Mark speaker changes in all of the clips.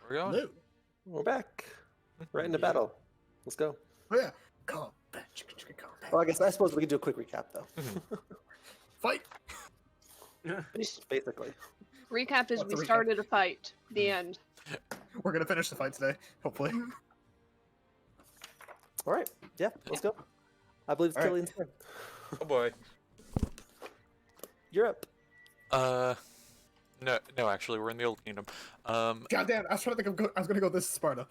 Speaker 1: We're going.
Speaker 2: Hello.
Speaker 3: We're back. Right into battle. Let's go.
Speaker 2: Oh yeah. Combat. Combat.
Speaker 3: Well, I suppose we can do a quick recap though.
Speaker 2: Fight.
Speaker 3: Basically.
Speaker 4: Recap is
Speaker 2: What's the
Speaker 4: we
Speaker 2: recap?
Speaker 4: started a fight. The end.
Speaker 2: We're gonna finish the fight today, hopefully.
Speaker 3: All right. Yeah, let's go. I believe it's
Speaker 2: All right.
Speaker 3: Killian's turn.
Speaker 1: Oh boy.
Speaker 3: You're up.
Speaker 1: No, actually, we're in the Old Kingdom.
Speaker 2: God damn! I was trying to think I was gonna go this Sparta.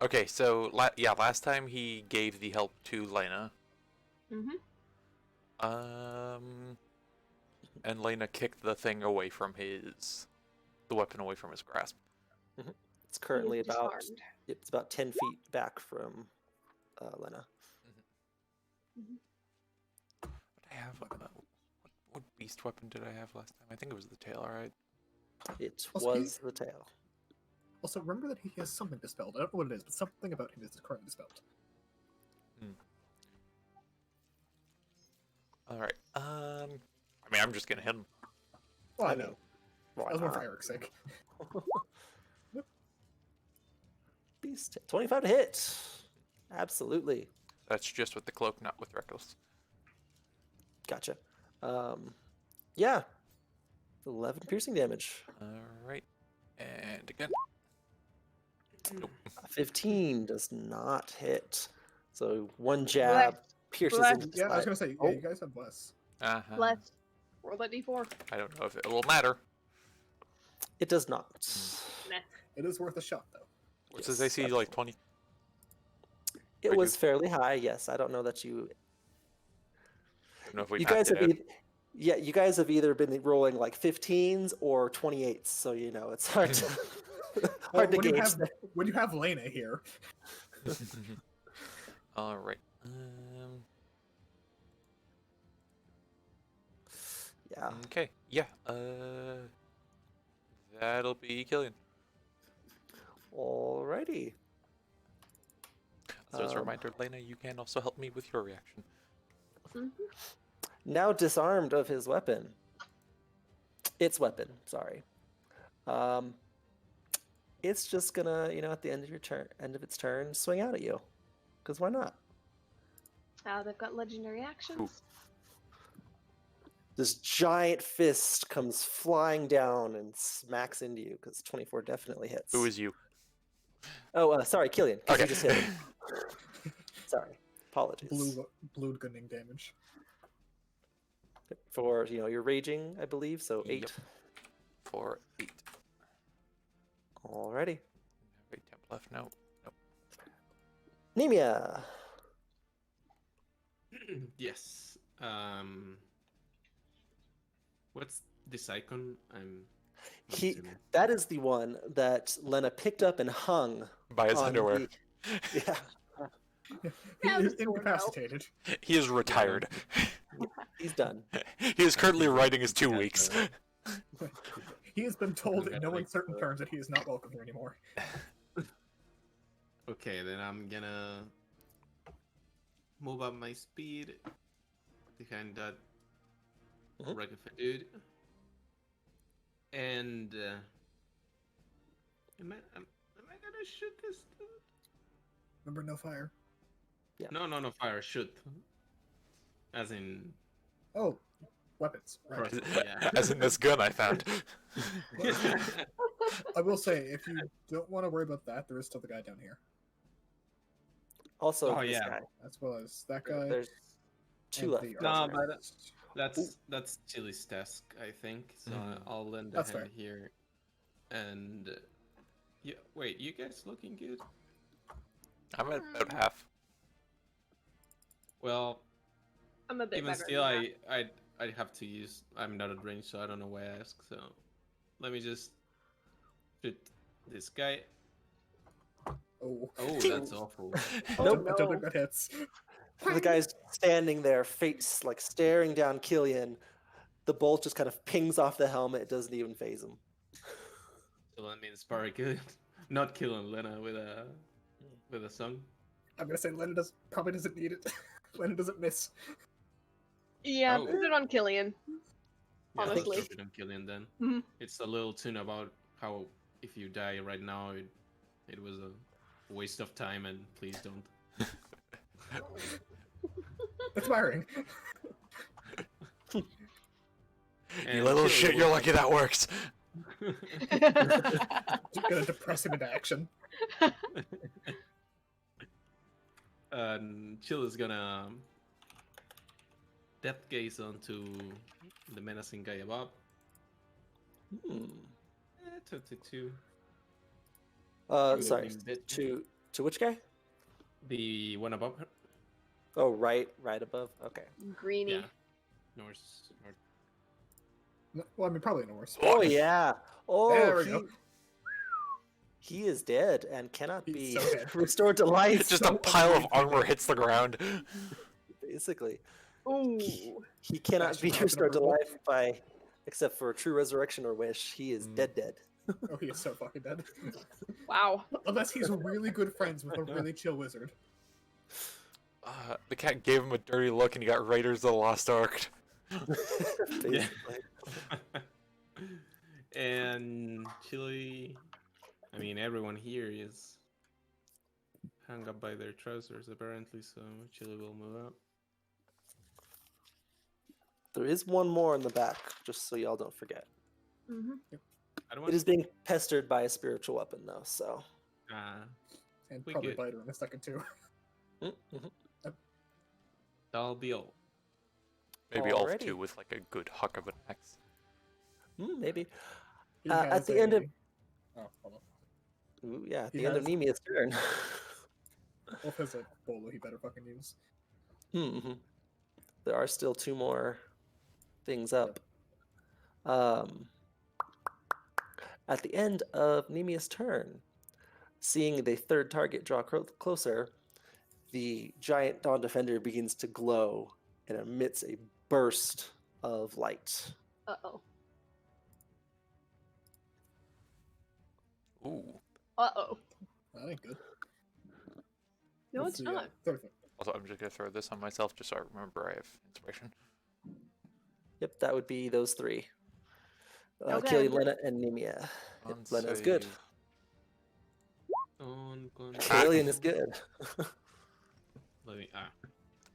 Speaker 1: Okay, so last time he gave the help to Lena. And Lena kicked the thing away from the weapon away from his grasp.
Speaker 3: It's currently
Speaker 4: He's
Speaker 3: about
Speaker 4: disarmed.
Speaker 3: it's about 10 feet back from Lena.
Speaker 1: What I have? What beast weapon did I have last time? I think it was the tail, right?
Speaker 3: It
Speaker 2: Also,
Speaker 3: was the tail.
Speaker 2: Also, remember that he has something dispelled. I don't know what it is, but something about him is currently dispelled.
Speaker 1: All right. I mean, I'm just gonna hit him.
Speaker 2: Well, I
Speaker 3: I
Speaker 2: know.
Speaker 3: mean, why
Speaker 2: That was more for
Speaker 3: not?
Speaker 2: Eric's sake.
Speaker 3: Beast 25 to hit. Absolutely.
Speaker 1: That's just with the cloak, not with reckless.
Speaker 3: Gotcha. Yeah. 11 piercing damage.
Speaker 1: All right. And again. Nope.
Speaker 3: 15 does not hit. So one jab pierces
Speaker 4: Bless.
Speaker 3: into the
Speaker 2: Yeah, I was
Speaker 3: side.
Speaker 2: gonna say,
Speaker 3: Oh.
Speaker 2: yeah, you guys have less.
Speaker 1: Uh-huh.
Speaker 4: Let's roll that d4.
Speaker 1: I don't know if it will matter.
Speaker 3: It does not.
Speaker 4: Nah.
Speaker 2: It is worth a shot, though.
Speaker 1: What's his AC? Like 20?
Speaker 3: It
Speaker 1: I
Speaker 3: was
Speaker 1: do.
Speaker 3: fairly high, yes. I don't know that you.
Speaker 1: I don't know if we
Speaker 3: You
Speaker 1: mapped
Speaker 3: guys
Speaker 1: it
Speaker 3: have
Speaker 1: out.
Speaker 3: yeah, you guys have either been rolling like 15s or 28s, so you know it's hard to hard to
Speaker 2: when you
Speaker 3: gauge.
Speaker 2: have when you have Lena here,
Speaker 1: All right.
Speaker 3: Yeah.
Speaker 1: Okay. Yeah. That'll be Killian.
Speaker 3: Alrighty.
Speaker 1: So as a
Speaker 3: Um,
Speaker 1: reminder, Lena, you can also help me with your reaction.
Speaker 3: Now disarmed of his weapon. Its weapon, sorry. It's just gonna, at the end of its turn, swing out at you. Because why not?
Speaker 4: They've got legendary actions.
Speaker 1: Ooh.
Speaker 3: This giant fist comes flying down and smacks into you, because 24 definitely hits.
Speaker 1: Who is you?
Speaker 3: Oh, sorry, Killian. 'Cause you
Speaker 1: Okay.
Speaker 3: just hit him. Sorry. Apologies.
Speaker 2: blue gunning damage.
Speaker 3: For, you're raging, I believe, so 8.
Speaker 1: Yep. For 8.
Speaker 3: Alrighty.
Speaker 1: Wait, temp left. No. Nope.
Speaker 3: Nemia.
Speaker 5: Yes. What's this icon? I'm assuming.
Speaker 3: That is the one that Lena picked up and hung
Speaker 1: By his
Speaker 3: on
Speaker 1: underwear.
Speaker 3: Yeah,
Speaker 2: He
Speaker 4: Yeah,
Speaker 2: is
Speaker 4: the door now.
Speaker 2: incapacitated.
Speaker 1: He is retired.
Speaker 3: he's done.
Speaker 1: He is currently writing his 2 weeks.
Speaker 2: He has been told in no
Speaker 5: Okay.
Speaker 2: uncertain terms that he is not welcome here anymore.
Speaker 5: Okay, then I'm gonna move up my speed behind that
Speaker 3: Mhm.
Speaker 5: Ragavan dude. And am I gonna shoot this dude?
Speaker 2: Remember, no fire.
Speaker 5: No, fire, shoot. As in,
Speaker 2: Oh, weapons. Right.
Speaker 5: yeah.
Speaker 1: As in this gun I found.
Speaker 2: I will say, if you don't want to worry about that, there is still the guy down here,
Speaker 3: Also,
Speaker 5: Oh,
Speaker 3: this
Speaker 5: yeah.
Speaker 3: guy.
Speaker 2: as well as that guy.
Speaker 3: There's 2
Speaker 2: and
Speaker 3: left.
Speaker 2: the
Speaker 5: No,
Speaker 2: archer.
Speaker 5: but that's Chili's task, I think. So I'll lend a
Speaker 2: That's
Speaker 5: hand
Speaker 2: fair.
Speaker 5: here. And yeah, wait, you guys looking good?
Speaker 1: I'm at about half.
Speaker 5: Well,
Speaker 4: I'm a bit
Speaker 5: even
Speaker 4: better.
Speaker 5: still,
Speaker 4: than that.
Speaker 5: I'd have to use. I'm not at range, so I don't know why I ask. So let me just shoot this guy.
Speaker 2: Oh,
Speaker 5: Oh, that's awful.
Speaker 3: Nope.
Speaker 2: I don't think that hits.
Speaker 3: The guy's standing there, face like staring down Killian. The bolt just kind of pings off the helmet. It doesn't even phase him.
Speaker 5: So that means Sparky not killing Lena with a song.
Speaker 2: I'm gonna say Lena probably doesn't need it. Lena doesn't miss.
Speaker 4: Yeah,
Speaker 5: Oh.
Speaker 4: put it on Killian.
Speaker 5: Yeah,
Speaker 4: Honestly.
Speaker 5: stop it on Killian then.
Speaker 4: Mhm.
Speaker 5: It's a little tune about how if you die right now, it was a waste of time, and please don't.
Speaker 2: Inspiring.
Speaker 1: You
Speaker 5: And
Speaker 1: little
Speaker 5: Chili
Speaker 1: shit,
Speaker 5: will
Speaker 1: you're
Speaker 5: have-
Speaker 1: lucky that works.
Speaker 2: Just gonna depress him into action.
Speaker 5: And Chill is gonna death gaze onto the menacing guy above.
Speaker 3: Hmm.
Speaker 5: 22.
Speaker 3: Sorry.
Speaker 5: Bit.
Speaker 3: To which guy?
Speaker 5: The one above her.
Speaker 3: Oh, right above. Okay.
Speaker 4: Greeny.
Speaker 5: Yeah. North.
Speaker 2: Well, I mean, probably no worse.
Speaker 3: Oh yeah. Oh,
Speaker 2: There we go.
Speaker 3: he is dead and cannot
Speaker 2: He's
Speaker 3: be
Speaker 2: so dead.
Speaker 3: restored to life.
Speaker 1: Just a pile of armor hits the ground.
Speaker 3: Basically,
Speaker 4: Ooh.
Speaker 3: he cannot
Speaker 2: Bastion
Speaker 3: be
Speaker 2: Rock
Speaker 3: restored to
Speaker 2: number
Speaker 3: life by, except for a true resurrection or wish. He is
Speaker 1: Mm.
Speaker 3: dead.
Speaker 2: Oh, he is so fucking dead.
Speaker 4: Wow.
Speaker 2: Unless he's really good friends with a really chill wizard.
Speaker 1: The cat gave him a dirty look and he got Raiders of the Lost Ark.
Speaker 3: Basically.
Speaker 5: And Chili. I mean, everyone here is hung up by their trousers apparently, so Chili will move up.
Speaker 3: There is one more in the back, just so y'all don't forget.
Speaker 4: Hmm.
Speaker 5: I don't
Speaker 3: It
Speaker 5: want.
Speaker 3: is being pestered by a spiritual weapon, though. So.
Speaker 2: And
Speaker 5: We
Speaker 2: probably
Speaker 5: good.
Speaker 2: Biter in a second, too.
Speaker 3: Mhm.
Speaker 5: That'll be all.
Speaker 1: Maybe all
Speaker 3: Alrighty.
Speaker 1: two with like a good huck of an axe.
Speaker 3: Maybe.
Speaker 2: He
Speaker 3: At
Speaker 2: has
Speaker 3: the end of-
Speaker 2: Oh, hold on.
Speaker 3: Ooh, yeah, at
Speaker 2: He
Speaker 3: the end of
Speaker 2: has-
Speaker 3: Nemia's turn.
Speaker 2: Wolf has a bolo he better fucking use.
Speaker 3: Mhm. There are still two more things up. At the end of Nemia's turn, seeing the third target draw closer, the giant Dawn Defender begins to glow and emits a burst of light.
Speaker 4: Uh-oh.
Speaker 1: Ooh.
Speaker 4: Uh-oh.
Speaker 2: That ain't good.
Speaker 4: No,
Speaker 2: What's
Speaker 4: it's
Speaker 2: the,
Speaker 4: not.
Speaker 2: third thing?
Speaker 1: Also, I'm just gonna throw this on myself just so I remember I have inspiration.
Speaker 3: Yep, that would be those three.
Speaker 4: Okay.
Speaker 3: Killian, Lena, and Nemia.
Speaker 1: On
Speaker 3: Yep, Lena's good.
Speaker 1: save.
Speaker 5: On con-
Speaker 3: Killian is good.
Speaker 5: Let me.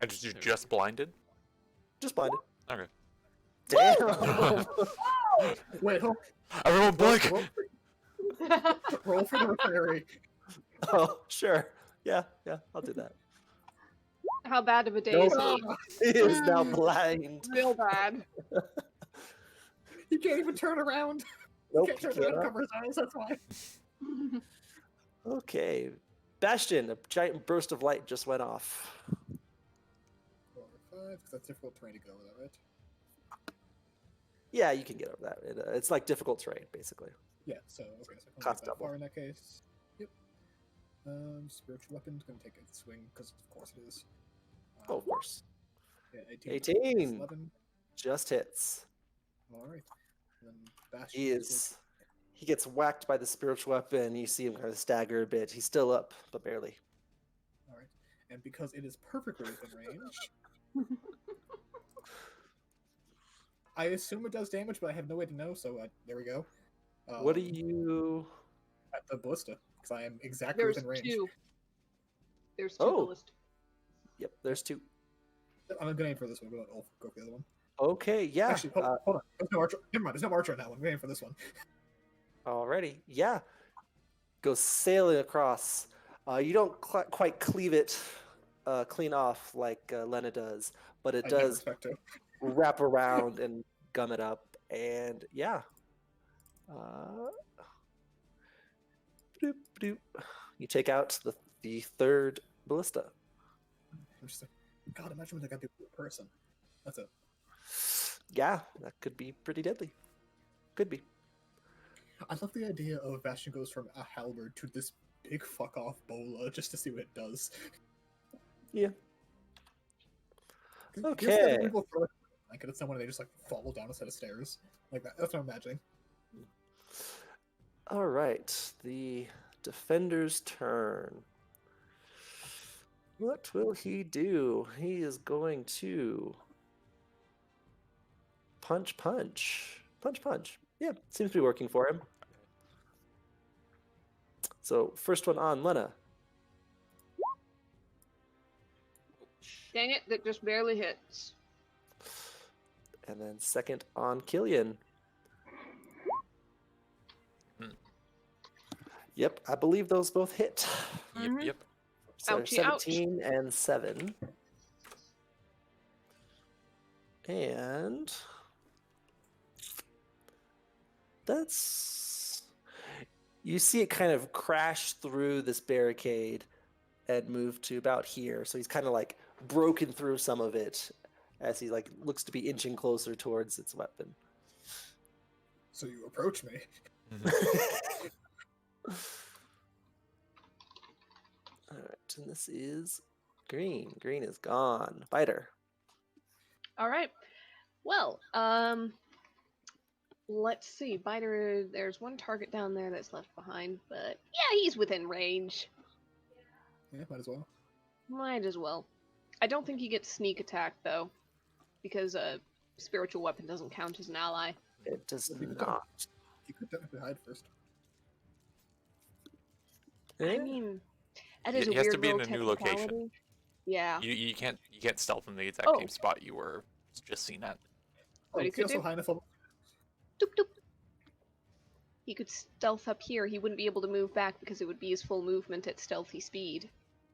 Speaker 1: I just blinded.
Speaker 3: Just blinded.
Speaker 1: Okay.
Speaker 3: Damn.
Speaker 2: Wait, hold
Speaker 1: Everyone blink.
Speaker 2: roll for the fairy.
Speaker 3: Oh, sure. Yeah, I'll do that.
Speaker 4: How bad of a day
Speaker 3: No.
Speaker 4: is he?
Speaker 3: He is now blind.
Speaker 4: Real bad.
Speaker 2: He can't even turn around.
Speaker 3: Nope.
Speaker 2: He can't
Speaker 3: he
Speaker 2: turn around and
Speaker 3: cannot.
Speaker 2: cover his eyes, that's why.
Speaker 3: Okay. Bastion, a giant burst of light just went off.
Speaker 2: 4 or 5, because that's difficult terrain to go with that, right?
Speaker 3: Yeah, you can get over that. It's like difficult terrain, basically.
Speaker 2: Yeah, so okay, so I'm
Speaker 3: Cost
Speaker 2: that
Speaker 3: double.
Speaker 2: far in that case. Yep. Spiritual weapon's gonna take a swing because of course it is.
Speaker 3: Oh, of course.
Speaker 2: Yeah, 18.
Speaker 3: 18.
Speaker 2: 11.
Speaker 3: Just hits.
Speaker 2: All right. Then Bastion
Speaker 3: He gets whacked by the spiritual weapon. You see him kind of stagger a bit. He's still up, but barely.
Speaker 2: All right, and because it is perfectly within range, I assume it does damage, but I have no way to know. So there we go.
Speaker 3: What do you?
Speaker 2: At the ballista? Because I am exactly
Speaker 4: There's
Speaker 2: within range.
Speaker 4: two. There's two
Speaker 3: Oh.
Speaker 4: ballista.
Speaker 3: Yep, there's two.
Speaker 2: I'm gonna aim for this one. But I'll go for the other one.
Speaker 3: Okay, yeah.
Speaker 2: Actually, hold on. There's no archer. Never mind. There's no archer on that one. I'm gonna aim for this one.
Speaker 3: Alrighty, yeah. Goes sailing across. You don't quite cleave it clean off like Lena does, but it
Speaker 2: I never
Speaker 3: does
Speaker 2: expect to.
Speaker 3: wrap around and gum it up. And yeah. Bloop, bloop. You take out the third ballista.
Speaker 2: I'm just like, God, imagine what they got to do with a person. That's it.
Speaker 3: Yeah, that could be pretty deadly. Could be.
Speaker 2: I love the idea of Bastion goes from a halberd to this big fuck off bola just to see what it does.
Speaker 3: Yeah.
Speaker 2: 'Cause you ever see
Speaker 3: Okay.
Speaker 2: other people throw a blanket at someone and they just like fall down a set of stairs like that. That's what I'm imagining.
Speaker 3: All right, the defender's turn. What will he do? He is going to punch, punch, punch, punch. Yeah, seems to be working for him. So first one on Lena.
Speaker 4: Dang it, that just barely hits.
Speaker 3: And then second on Killian.
Speaker 1: Hmm.
Speaker 3: Yep, I believe those both hit.
Speaker 1: Yep,
Speaker 4: Mhm.
Speaker 1: yep.
Speaker 3: So
Speaker 4: Ouchie, ouch.
Speaker 3: 17 and 7. And that's... You see it kind of crash through this barricade and move to about here. So he's kind of like broken through some of it as he like looks to be inching closer towards its weapon.
Speaker 2: So you approach me.
Speaker 3: All right, and this is green. Green is gone. Biter.
Speaker 4: All right. Well, let's see. Biter, there's one target down there that's left behind, but yeah, he's within range.
Speaker 2: Yeah, might as well.
Speaker 4: Might as well. I don't think he gets sneak attack though, because a spiritual weapon doesn't count as an ally.
Speaker 3: It does
Speaker 2: Well, you could
Speaker 3: not.
Speaker 2: You could technically hide first.
Speaker 4: I
Speaker 3: Eh,
Speaker 4: mean, that is
Speaker 1: He
Speaker 4: a
Speaker 1: has to
Speaker 4: weird
Speaker 1: be in
Speaker 4: little
Speaker 1: a new location.
Speaker 4: technicality. Yeah.
Speaker 1: You can't stealth in the exact
Speaker 4: Oh.
Speaker 1: same spot you were just seen at.
Speaker 4: What he
Speaker 2: Is he
Speaker 4: could
Speaker 2: also
Speaker 4: do?
Speaker 2: high enough level?
Speaker 4: Doop doop. He could stealth up here. He wouldn't be able to move back because it would be his full movement at stealthy speed.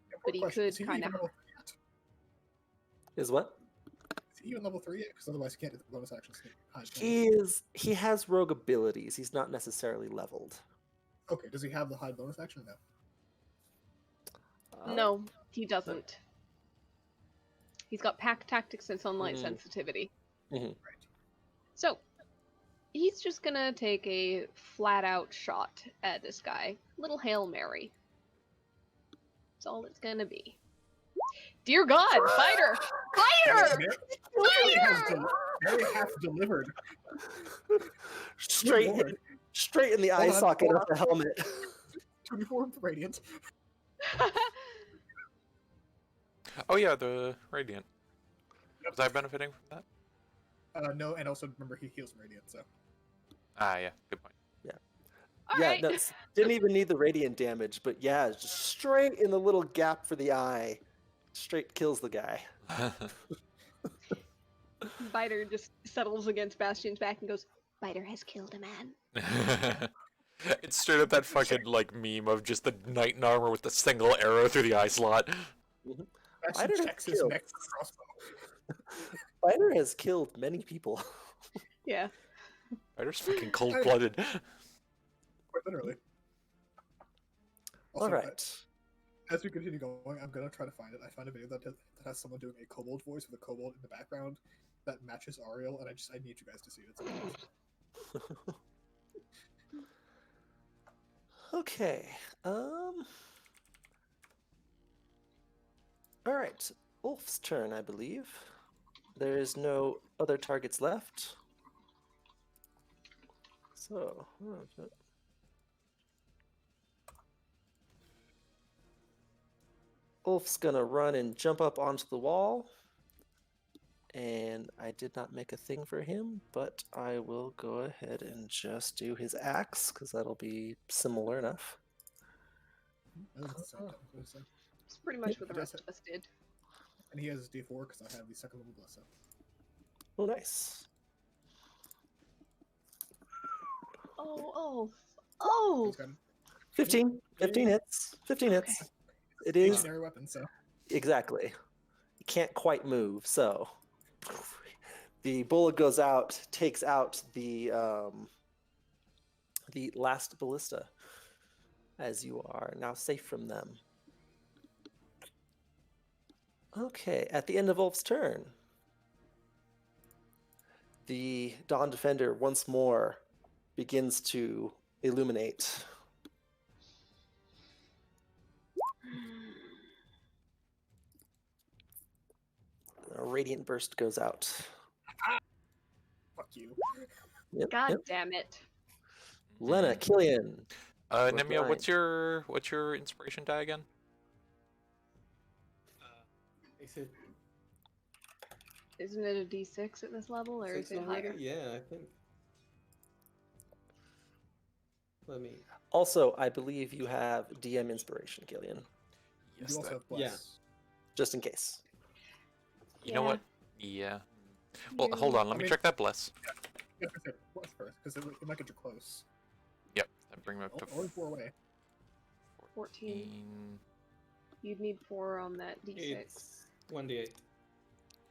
Speaker 2: Yeah,
Speaker 4: But he
Speaker 2: question,
Speaker 4: could
Speaker 2: is he
Speaker 4: kinda-
Speaker 2: even level 3 yet?
Speaker 3: Is what?
Speaker 2: Is he even level 3 yet? Because otherwise he can't do the bonus action sneak hide. can
Speaker 3: He is. He has rogue abilities. He's not necessarily leveled.
Speaker 2: Okay, does he have the hide bonus action? No.
Speaker 4: No, he doesn't. He's got pack tactics and sunlight
Speaker 3: Mhm.
Speaker 4: sensitivity.
Speaker 3: Mhm.
Speaker 2: Right.
Speaker 4: So, he's just gonna take a flat out shot at this guy. Little Hail Mary. That's all it's gonna be. Dear God, Biter! Biter!
Speaker 2: Mary has delivered.
Speaker 3: Straight,
Speaker 2: Lord.
Speaker 3: in, straight in the eye
Speaker 2: Hold on,
Speaker 3: socket
Speaker 2: hold
Speaker 3: of the helmet.
Speaker 2: 24 radiant.
Speaker 1: Oh yeah, the radiant. Was I benefiting from that?
Speaker 2: No, and also remember he heals radiant, so.
Speaker 1: Ah, yeah, good point.
Speaker 4: Alright.
Speaker 3: Yeah, no, didn't even need the radiant damage, but yeah, just straight in the little gap for the eye. Straight kills the guy.
Speaker 4: Biter just settles against Bastion's back and goes, Biter has killed a man.
Speaker 1: It's straight up that fucking like meme of just the knight in armor with the single arrow through the eye slot.
Speaker 2: Bastion
Speaker 3: did it
Speaker 2: checks his
Speaker 3: kill?
Speaker 2: next crossbow.
Speaker 3: Biter has killed many people.
Speaker 4: Yeah.
Speaker 1: Fighter's fucking cold blooded.
Speaker 2: Quite literally.
Speaker 3: All
Speaker 2: Also,
Speaker 3: right.
Speaker 2: As we continue going, I'm gonna try to find it. I found a video that has someone doing a kobold voice with a kobold in the background that matches Ariel, and I need you guys to see it.
Speaker 3: Okay. All right. Ulf's turn, I believe. There is no other targets left. So, Ulf's gonna run and jump up onto the wall. And I did not make a thing for him, but I will go ahead and just do his axe, because that'll be similar enough.
Speaker 4: It's pretty much
Speaker 3: Yep,
Speaker 4: what the
Speaker 2: he does
Speaker 4: rest
Speaker 2: it.
Speaker 4: of us did.
Speaker 2: And he has D4 because I have the second level bless up.
Speaker 3: Oh, nice.
Speaker 4: Oh!
Speaker 2: He's got
Speaker 3: 15. 15 hits. 15 hits. It is
Speaker 2: stationary weapon, so
Speaker 3: exactly. You can't quite move, so the bullet goes out, takes out the last ballista, as you are now safe from them. Okay, at the end of Ulf's turn, the Dawn Defender once more begins to illuminate. A radiant burst goes out.
Speaker 2: fuck you.
Speaker 3: Yep,
Speaker 4: God
Speaker 3: yep.
Speaker 4: damn it.
Speaker 3: Lena, Killian.
Speaker 1: Nemia,
Speaker 3: blind.
Speaker 1: what's your inspiration die again?
Speaker 6: I said
Speaker 4: Isn't it a D6 at this level, or is
Speaker 5: Six
Speaker 4: it
Speaker 5: already?
Speaker 4: higher?
Speaker 5: Yeah, I think. Let me.
Speaker 3: Also, I believe you have DM inspiration, Gillian,
Speaker 2: You
Speaker 1: Yes,
Speaker 2: also
Speaker 1: that,
Speaker 2: have bless.
Speaker 3: just in case.
Speaker 1: you know
Speaker 4: Yeah.
Speaker 1: what? Yeah. Well,
Speaker 4: Yeah.
Speaker 1: hold on. Let
Speaker 2: I
Speaker 1: me
Speaker 2: mean-
Speaker 1: check that bless.
Speaker 2: Yeah, for sure. Bless first, because it might get you close.
Speaker 1: Yep. That bring me up to
Speaker 2: Only 4 away.
Speaker 4: 14. You'd need 4 on that D6.
Speaker 5: It's 1d8.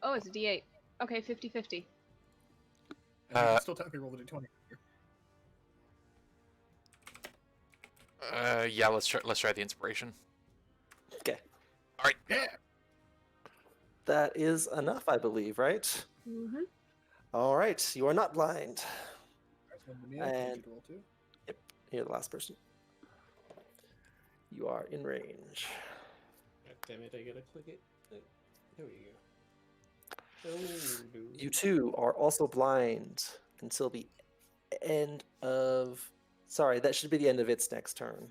Speaker 4: Oh, it's a D8. Okay, 50-50.
Speaker 2: And you can still technically roll the d20.
Speaker 1: Yeah. Let's try the inspiration.
Speaker 3: Okay.
Speaker 2: Yeah!
Speaker 3: That is enough, I believe, right?
Speaker 4: Mm-hmm.
Speaker 3: All right. You are not blind.
Speaker 2: Alright, so Mia, I need you
Speaker 3: And-
Speaker 2: to roll 2.
Speaker 3: You're the last person. You are in range.
Speaker 5: God damn it, I gotta click it. There we go. Oh, dude.
Speaker 3: You two are also blind until the end of. Sorry, that should be the end of its next turn.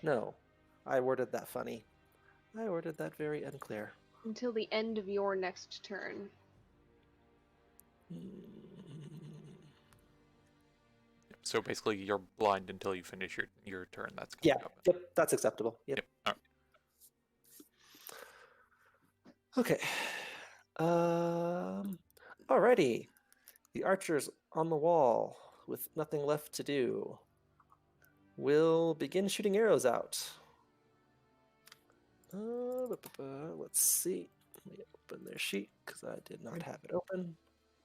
Speaker 3: No, I worded that funny. I worded that very unclear.
Speaker 4: Until the end of your next turn.
Speaker 1: So basically, you're blind until you finish your turn. That's
Speaker 3: Yeah,
Speaker 1: coming up.
Speaker 3: yep, that's acceptable. Yep.
Speaker 1: Yep. All right.
Speaker 3: Okay. Alrighty. The archers on the wall, with nothing left to do, will begin shooting arrows out. Let's see. Let me open their sheet because I did not have it open.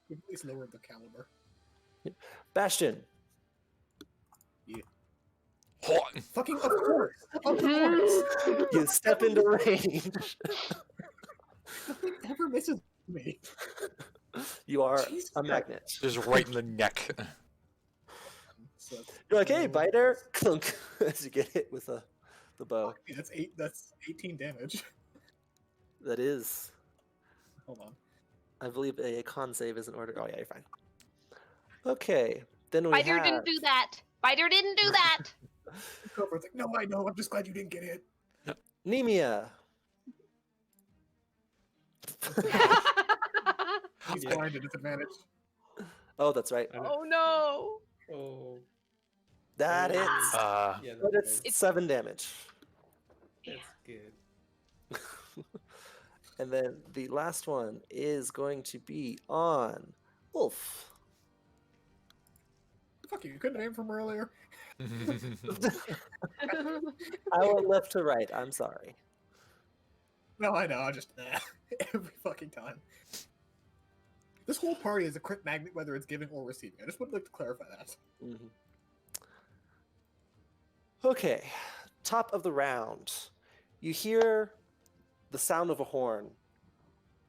Speaker 2: We've at least lowered the caliber.
Speaker 3: Bastion,
Speaker 1: Hot.
Speaker 2: Fucking of course! Of course!
Speaker 3: you step into range.
Speaker 2: Nothing ever misses me.
Speaker 3: You are
Speaker 2: Jesus
Speaker 3: a
Speaker 2: Christ.
Speaker 3: magnet.
Speaker 1: Just right in the neck.
Speaker 2: So,
Speaker 3: You're like, hey,
Speaker 2: so-
Speaker 3: biter, clunk, as you get hit with the bow.
Speaker 2: Fuck me, that's 18 damage.
Speaker 3: That is,
Speaker 2: Hold on.
Speaker 3: I believe, a con save is in order. Oh yeah, you're fine. Okay, then we
Speaker 4: Biter
Speaker 3: have
Speaker 4: didn't do that! Biter didn't do that!
Speaker 2: Cobra's like, no, I know, I'm just glad you didn't get hit.
Speaker 3: Nemia.
Speaker 2: He's
Speaker 5: Yeah.
Speaker 2: blind at disadvantage.
Speaker 3: Oh, that's right.
Speaker 5: I don't-
Speaker 4: Oh no!
Speaker 5: Oh.
Speaker 3: That
Speaker 5: Oh,
Speaker 3: hits.
Speaker 5: Yeah,
Speaker 3: But
Speaker 5: that's
Speaker 3: it's 7 damage.
Speaker 5: right. That's good.
Speaker 3: And then the last one is going to be on Wolf.
Speaker 2: Fuck you couldn't aim from earlier.
Speaker 3: I went left to right. I'm sorry.
Speaker 2: No, I know, I just every fucking time. This whole party is a crit magnet whether it's giving or receiving. I just would like to clarify that.
Speaker 3: Mhm. Okay, top of the round. You hear the sound of a horn,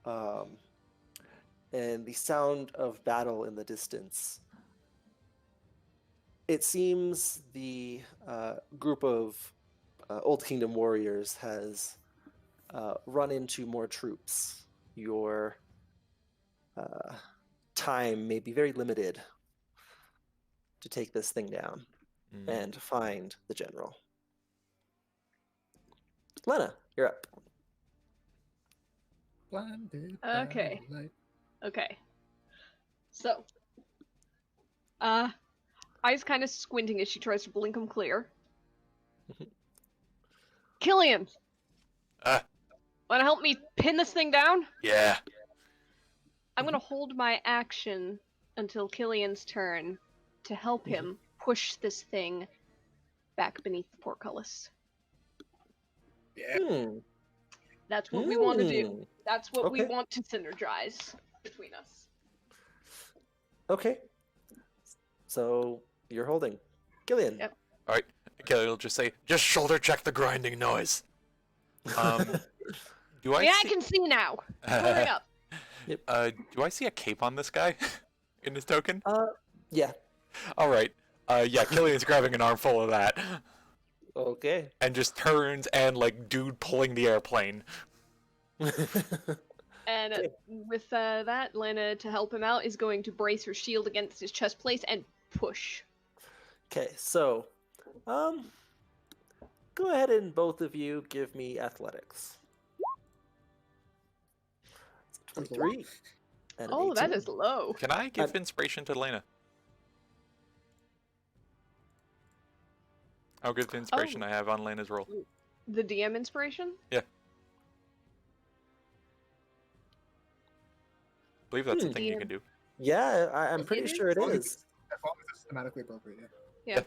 Speaker 3: and the sound of battle in the distance. It seems the group of Old Kingdom warriors has run into more troops. Your time may be very limited to take this thing down and find the general. Lena, you're up.
Speaker 2: Blinded
Speaker 4: Okay.
Speaker 2: by the light.
Speaker 4: Okay. So, eyes kind of squinting as she tries to blink them clear. Killian,
Speaker 1: Ah,
Speaker 4: wanna help me pin this thing down?
Speaker 1: yeah.
Speaker 4: I'm gonna hold my action until Killian's turn to help him push this thing back beneath the portcullis.
Speaker 2: Yeah.
Speaker 3: Hmm.
Speaker 4: That's what we want to do.
Speaker 3: Hmm.
Speaker 4: That's what we
Speaker 3: Okay.
Speaker 4: want to synergize between us.
Speaker 3: Okay. So you're holding. Gillian.
Speaker 4: Yep.
Speaker 1: All right. Kelly will just say, "Just shoulder check the grinding noise." Do I?
Speaker 4: Yeah, I
Speaker 1: see...
Speaker 4: can see now. Hold it up.
Speaker 1: Do I see a cape on this guy in his token?
Speaker 3: Yeah.
Speaker 1: All right. Yeah. Killian's grabbing an armful of that
Speaker 3: Okay.
Speaker 1: and just turns and like dude pulling the airplane.
Speaker 4: And
Speaker 3: Okay.
Speaker 4: with that, Lena, to help him out, is going to brace her shield against his chest plate and push.
Speaker 3: Okay, so go ahead and both of you give me athletics. 23. And an
Speaker 4: Oh, that
Speaker 3: 18.
Speaker 4: is low.
Speaker 1: Can I give inspiration to Lena? How good the inspiration I have on Lena's roll?
Speaker 4: The DM inspiration?
Speaker 1: I believe that's a
Speaker 3: Hmm.
Speaker 1: thing you can do.
Speaker 3: Yeah, I'm
Speaker 4: Is
Speaker 3: pretty
Speaker 4: it?
Speaker 3: sure it
Speaker 2: As long as
Speaker 3: is.
Speaker 2: As long as it's thematically appropriate. Yeah.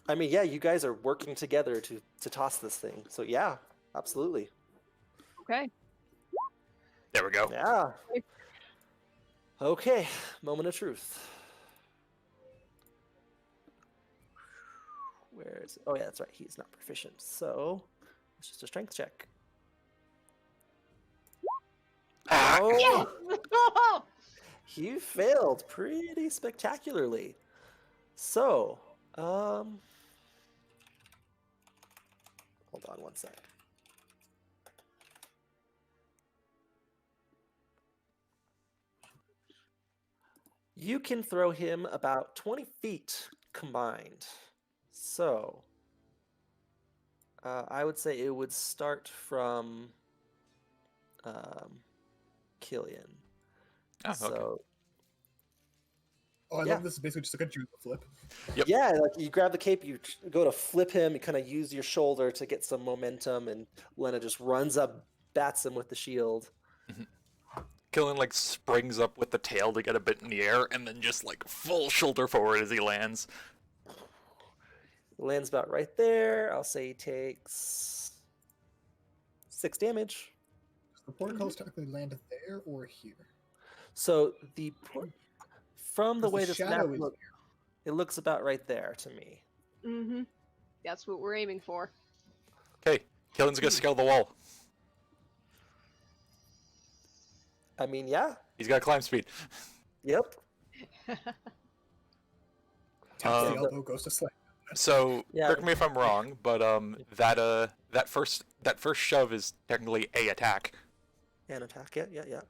Speaker 3: I mean, yeah, you guys are working together to toss this thing. So yeah, absolutely.
Speaker 4: Okay.
Speaker 1: There we go.
Speaker 3: Yeah. Okay, moment of truth. Where is it? Oh yeah, that's right. He's not proficient. So it's just a strength check.
Speaker 1: Ah,
Speaker 3: Oh,
Speaker 4: Yeah!
Speaker 3: he failed pretty spectacularly. So, hold on one sec. You can throw him about 20 feet combined. So, I would say it would start from Killian.
Speaker 1: Oh, okay.
Speaker 3: So,
Speaker 2: Oh, I
Speaker 3: Yeah.
Speaker 2: love this. Is basically just like a judo flip.
Speaker 1: Yep.
Speaker 3: yeah, like you grab the cape, you go to flip him, you kind of use your shoulder to get some momentum, and Lena just runs up, bats him with the shield.
Speaker 1: Killen like springs up with the tail to get a bit in the air, and then just like full shoulder forward as he lands.
Speaker 3: Lands about right there. I'll say he takes 6 damage.
Speaker 2: Does the portcullis technically land there or here?
Speaker 3: So from the
Speaker 2: 'Cause
Speaker 3: way
Speaker 2: the
Speaker 3: this map
Speaker 2: shadow is
Speaker 3: looks, it looks about right there to me.
Speaker 4: Mm-hmm. That's what we're aiming for.
Speaker 1: Okay, Killen's gonna scale the wall.
Speaker 3: I mean, yeah,
Speaker 1: He's got climb speed.
Speaker 3: yep.
Speaker 2: Taps
Speaker 1: Um,
Speaker 2: the elbow, goes to slam.
Speaker 1: So
Speaker 3: Yeah.
Speaker 1: correct me if I'm wrong, but that first shove is technically a attack.
Speaker 3: And attack, yeah.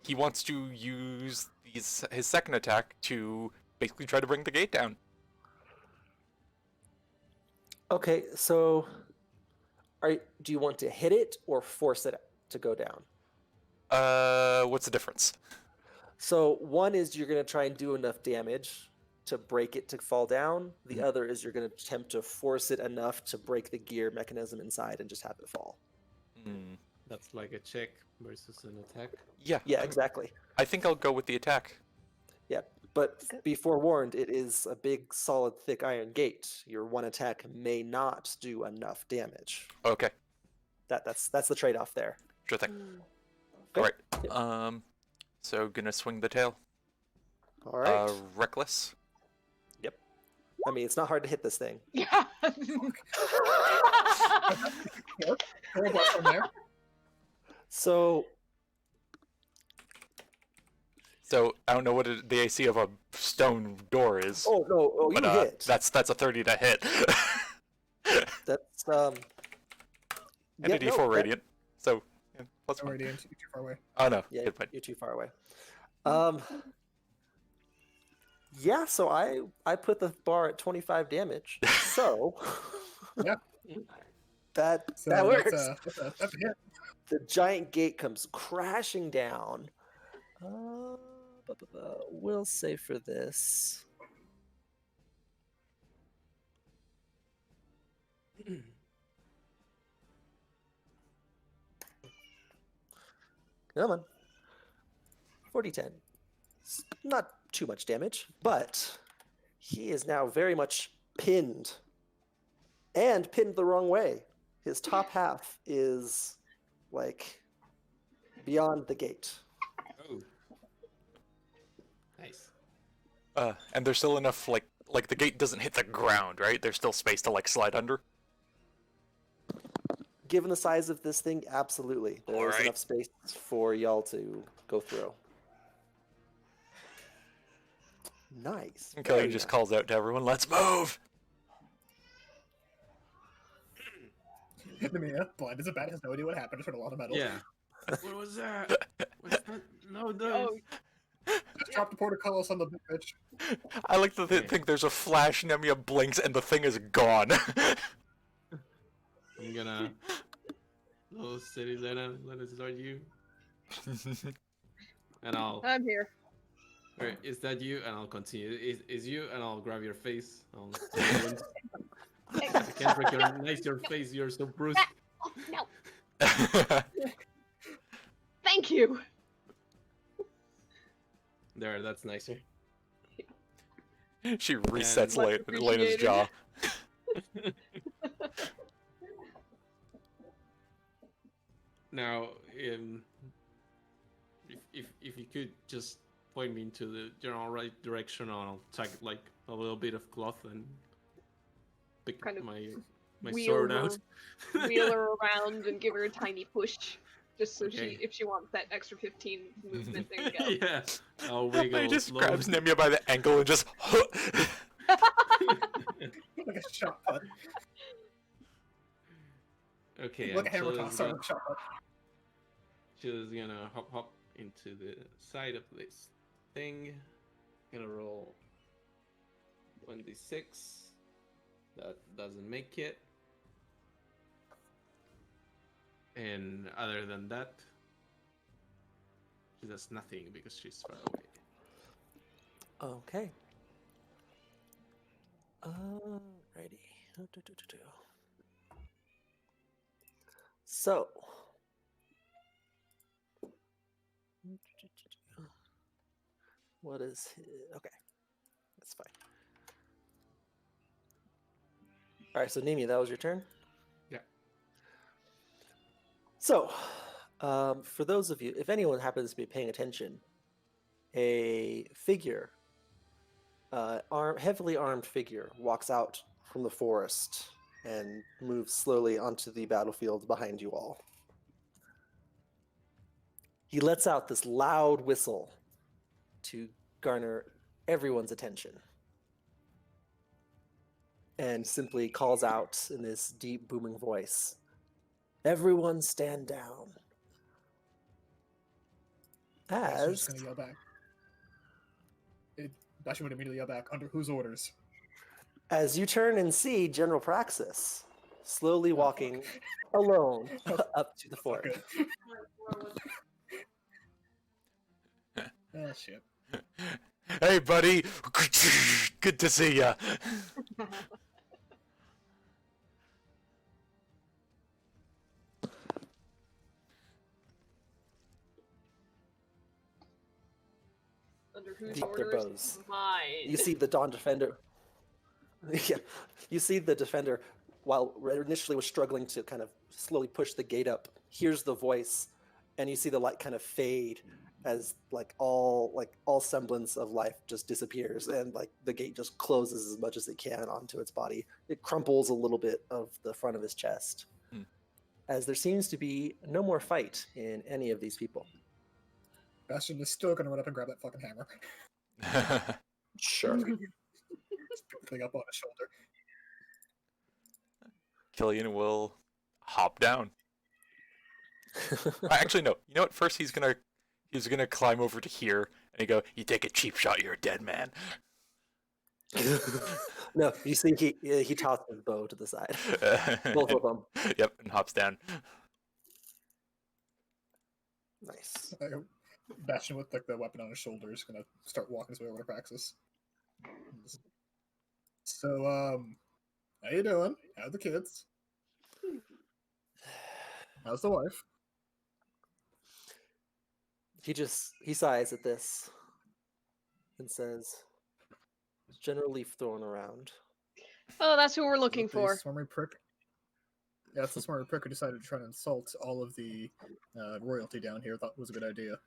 Speaker 1: He wants to use his second attack to basically try to bring the gate down.
Speaker 3: Okay, so do you want to hit it or force it to go down?
Speaker 1: What's the difference?
Speaker 3: So one is you're going to try and do enough damage to break it to fall down. The other is you're going to attempt to force it enough to break the gear mechanism inside and just have it fall.
Speaker 1: Hmm.
Speaker 5: That's like a check versus an attack.
Speaker 1: Yeah.
Speaker 3: Yeah, exactly.
Speaker 1: I think I'll go with the attack.
Speaker 3: Yeah, but be forewarned, it is a big, solid, thick iron gate. Your one attack may not do enough damage.
Speaker 1: Okay,
Speaker 3: That's the trade-off there.
Speaker 1: sure thing.
Speaker 3: Okay.
Speaker 1: All right. So gonna swing the tail.
Speaker 3: All right.
Speaker 1: Reckless.
Speaker 3: I mean, it's not hard to hit this thing.
Speaker 4: Yeah.
Speaker 2: Throw a blast from there.
Speaker 3: So
Speaker 1: So I don't know what the AC of a stone door is.
Speaker 3: oh no, oh you
Speaker 1: but
Speaker 3: hit.
Speaker 1: that's a 30 to hit.
Speaker 3: That's
Speaker 1: And
Speaker 3: yeah,
Speaker 1: a D4
Speaker 3: no, that-
Speaker 1: radiant. So yeah, plus
Speaker 2: No,
Speaker 1: one.
Speaker 2: radiant, you're too far away.
Speaker 1: Oh no,
Speaker 3: Yeah,
Speaker 1: good point.
Speaker 3: you're too far away. Yeah, so I put the bar at 25 damage. So
Speaker 2: Yeah.
Speaker 3: that
Speaker 2: So
Speaker 3: that works.
Speaker 2: that's a hit.
Speaker 3: The giant gate comes crashing down. We'll say for this. Come on. 40-10. Not too much damage, but he is now very much pinned. And pinned the wrong way. His top half is like beyond the gate.
Speaker 5: Oh. Nice.
Speaker 1: And there's still enough like the gate doesn't hit the ground, right? There's still space to like slide under.
Speaker 3: Given the size of this thing, absolutely. There's
Speaker 1: Alright.
Speaker 3: enough space for y'all to go through. Nice.
Speaker 1: And Kelly
Speaker 3: very
Speaker 1: just
Speaker 3: nice.
Speaker 1: calls out to everyone, "Let's move!"
Speaker 2: Nemia, blind as a bat, has no idea what happened. Just heard a lot of metal.
Speaker 5: Yeah. What was that? What's that? No, no.
Speaker 4: Oh,
Speaker 2: Just drop the portcullis on the big bitch.
Speaker 1: I like to
Speaker 5: Okay.
Speaker 1: think there's a flash, Nemia blinks, and the thing is gone.
Speaker 5: I'm gonna. Little city, Lena start you. and I'll.
Speaker 4: I'm here.
Speaker 5: Alright, is that you? And I'll continue. Is you? And I'll grab your face. I'll I can't recognize your face. You're so bruised.
Speaker 4: Oh, no. Thank you.
Speaker 5: There, that's nicer.
Speaker 1: She resets
Speaker 4: Much
Speaker 1: Lena's
Speaker 4: appreciated.
Speaker 1: jaw.
Speaker 5: Now, if you could just point me into the general right direction, I'll take like a little bit of cloth and pick
Speaker 4: Kind of
Speaker 5: my
Speaker 4: wheel
Speaker 5: sword
Speaker 4: her-
Speaker 5: out.
Speaker 4: Wheel her around and give her a tiny push, just so
Speaker 5: Okay.
Speaker 4: if she wants that extra 15 movement, there you go.
Speaker 5: Yeah, I'll wiggle
Speaker 1: He just
Speaker 5: slowly.
Speaker 1: grabs Nemia by the ankle and just.
Speaker 2: Like a shot put.
Speaker 5: Okay,
Speaker 2: Like a
Speaker 5: and
Speaker 2: hammer
Speaker 5: Chilla's
Speaker 2: toss. Sorry,
Speaker 5: gonna,
Speaker 2: like a shot put.
Speaker 5: Chilla's gonna hop into the side of this thing. Gonna roll 1d6. That doesn't make it. And other than that, she does nothing because she's far away.
Speaker 3: Okay. Alrighty. Do. So. What is his... Okay. That's fine. Alright, so Nimi, that was your turn?
Speaker 5: Yeah.
Speaker 3: So, for those of you, if anyone happens to be paying attention, a figure, heavily armed figure, walks out from the forest and moves slowly onto the battlefield behind you all. He lets out this loud whistle to garner everyone's attention and simply calls out in this deep, booming voice, "Everyone stand down."
Speaker 2: Bastion
Speaker 3: As
Speaker 2: just gonna yell back. Bastion would immediately yell back. Under whose orders?
Speaker 3: As you turn and see General Praxis slowly walking alone up to the
Speaker 2: That's not
Speaker 3: fort.
Speaker 2: good. Oh shit.
Speaker 1: Hey, buddy. Good to see ya.
Speaker 4: Under whose
Speaker 3: Deep their
Speaker 4: orders?
Speaker 3: bows.
Speaker 4: Mine.
Speaker 3: You see the Dawn Defender. Yeah, you see the defender, while initially was struggling to kind of slowly push the gate up, hears the voice, and you see the light kind of fade as all semblance of life just disappears, and like the gate just closes as much as it can onto its body. It crumples a little bit of the front of his chest, as there seems to be no more fight in any of these people.
Speaker 2: Bastion is still gonna run up and grab that fucking hammer.
Speaker 3: Sure.
Speaker 2: Thing up on his shoulder.
Speaker 1: Killian will hop down. Actually, no. You know what? First, he's gonna climb over to here and he go. You take a cheap shot, you're a dead man.
Speaker 3: No, you see he tosses his bow to the side. Both of them.
Speaker 1: Yep, and hops down.
Speaker 3: Nice.
Speaker 2: Bastion with like the weapon on his shoulder is gonna start walking his way over to Praxis. So, how you doing? How are the kids? How's the wife?
Speaker 3: He sighs at this and says, "General Leaf thrown around."
Speaker 4: Oh, that's who we're looking
Speaker 2: The
Speaker 4: for.
Speaker 2: Swarmy prick. Yeah, it's the Swarmy prick who decided to try and insult all of the royalty down here. Thought was a good idea.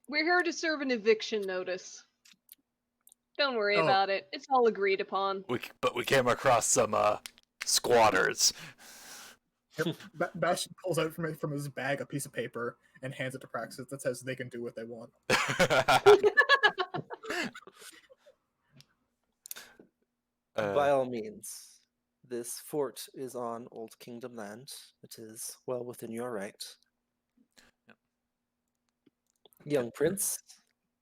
Speaker 4: We're here to serve an eviction notice. Don't worry
Speaker 2: Oh.
Speaker 4: about it. It's all agreed upon.
Speaker 1: But we came across some squatters.
Speaker 2: Bastion pulls out from his bag a piece of paper and hands it to Praxis that says they can do what they want.
Speaker 3: By all means, this fort is on Old Kingdom land. It is well within your right.
Speaker 1: Yep.
Speaker 3: Young Prince,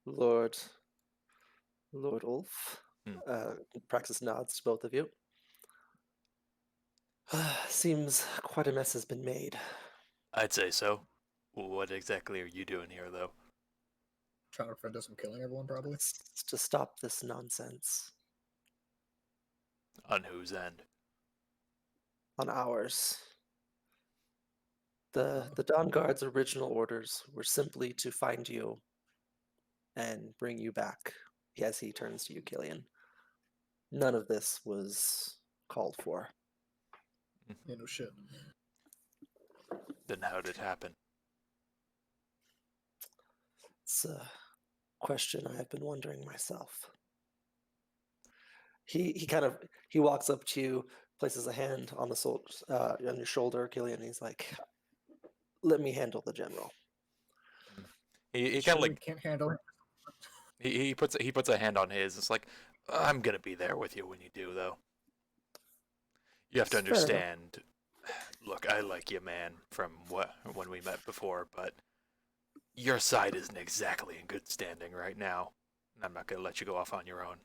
Speaker 3: Lord Ulf. Praxis nods to both of you. Seems quite a mess has been made.
Speaker 1: I'd say so. What exactly are you doing here, though?
Speaker 2: Trying to prevent us from killing everyone, probably.
Speaker 3: It's to stop this nonsense
Speaker 1: On whose end?
Speaker 3: on ours. The Dawn Guard's original orders were simply to find you and bring you back. As he turns to you, Killian. None of this was called for.
Speaker 2: Yeah, no shit.
Speaker 1: Then how did it happen?
Speaker 3: It's a question I have been wondering myself. He walks up to you, places a hand on on your shoulder, Killian. And he's like, "Let me handle the general."
Speaker 1: He kind
Speaker 2: Sure,
Speaker 1: of
Speaker 2: we
Speaker 1: like
Speaker 2: can't handle it.
Speaker 1: he puts a hand on his. It's like, I'm gonna be there with you when you do, though. You have to
Speaker 3: Fair enough.
Speaker 1: understand. Look, I like you, man, from when we met before, but your side isn't exactly in good standing right now, and I'm not gonna let you go off on your own.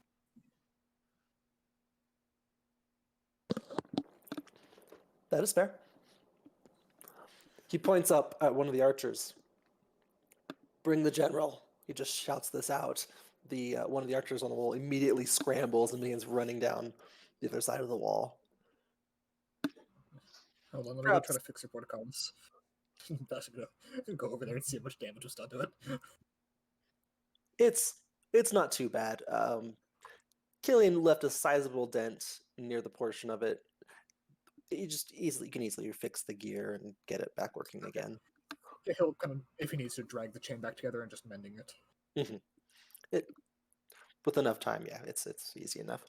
Speaker 3: That is fair. He points up at one of the archers. Bring the general. He just shouts this out. The one of the archers on the wall immediately scrambles and begins running down the other side of the wall.
Speaker 2: Hold on, let me go
Speaker 3: Perhaps-
Speaker 2: try to fix your protocols. That's gonna go over there and see how much damage was done to it.
Speaker 3: It's not too bad. Killian left a sizable dent near the portion of it. You can easily fix the gear and get it back working again.
Speaker 2: Yeah, he'll kind of, if he needs to, drag the chain back together and just mending it.
Speaker 3: With enough time, yeah, it's easy enough.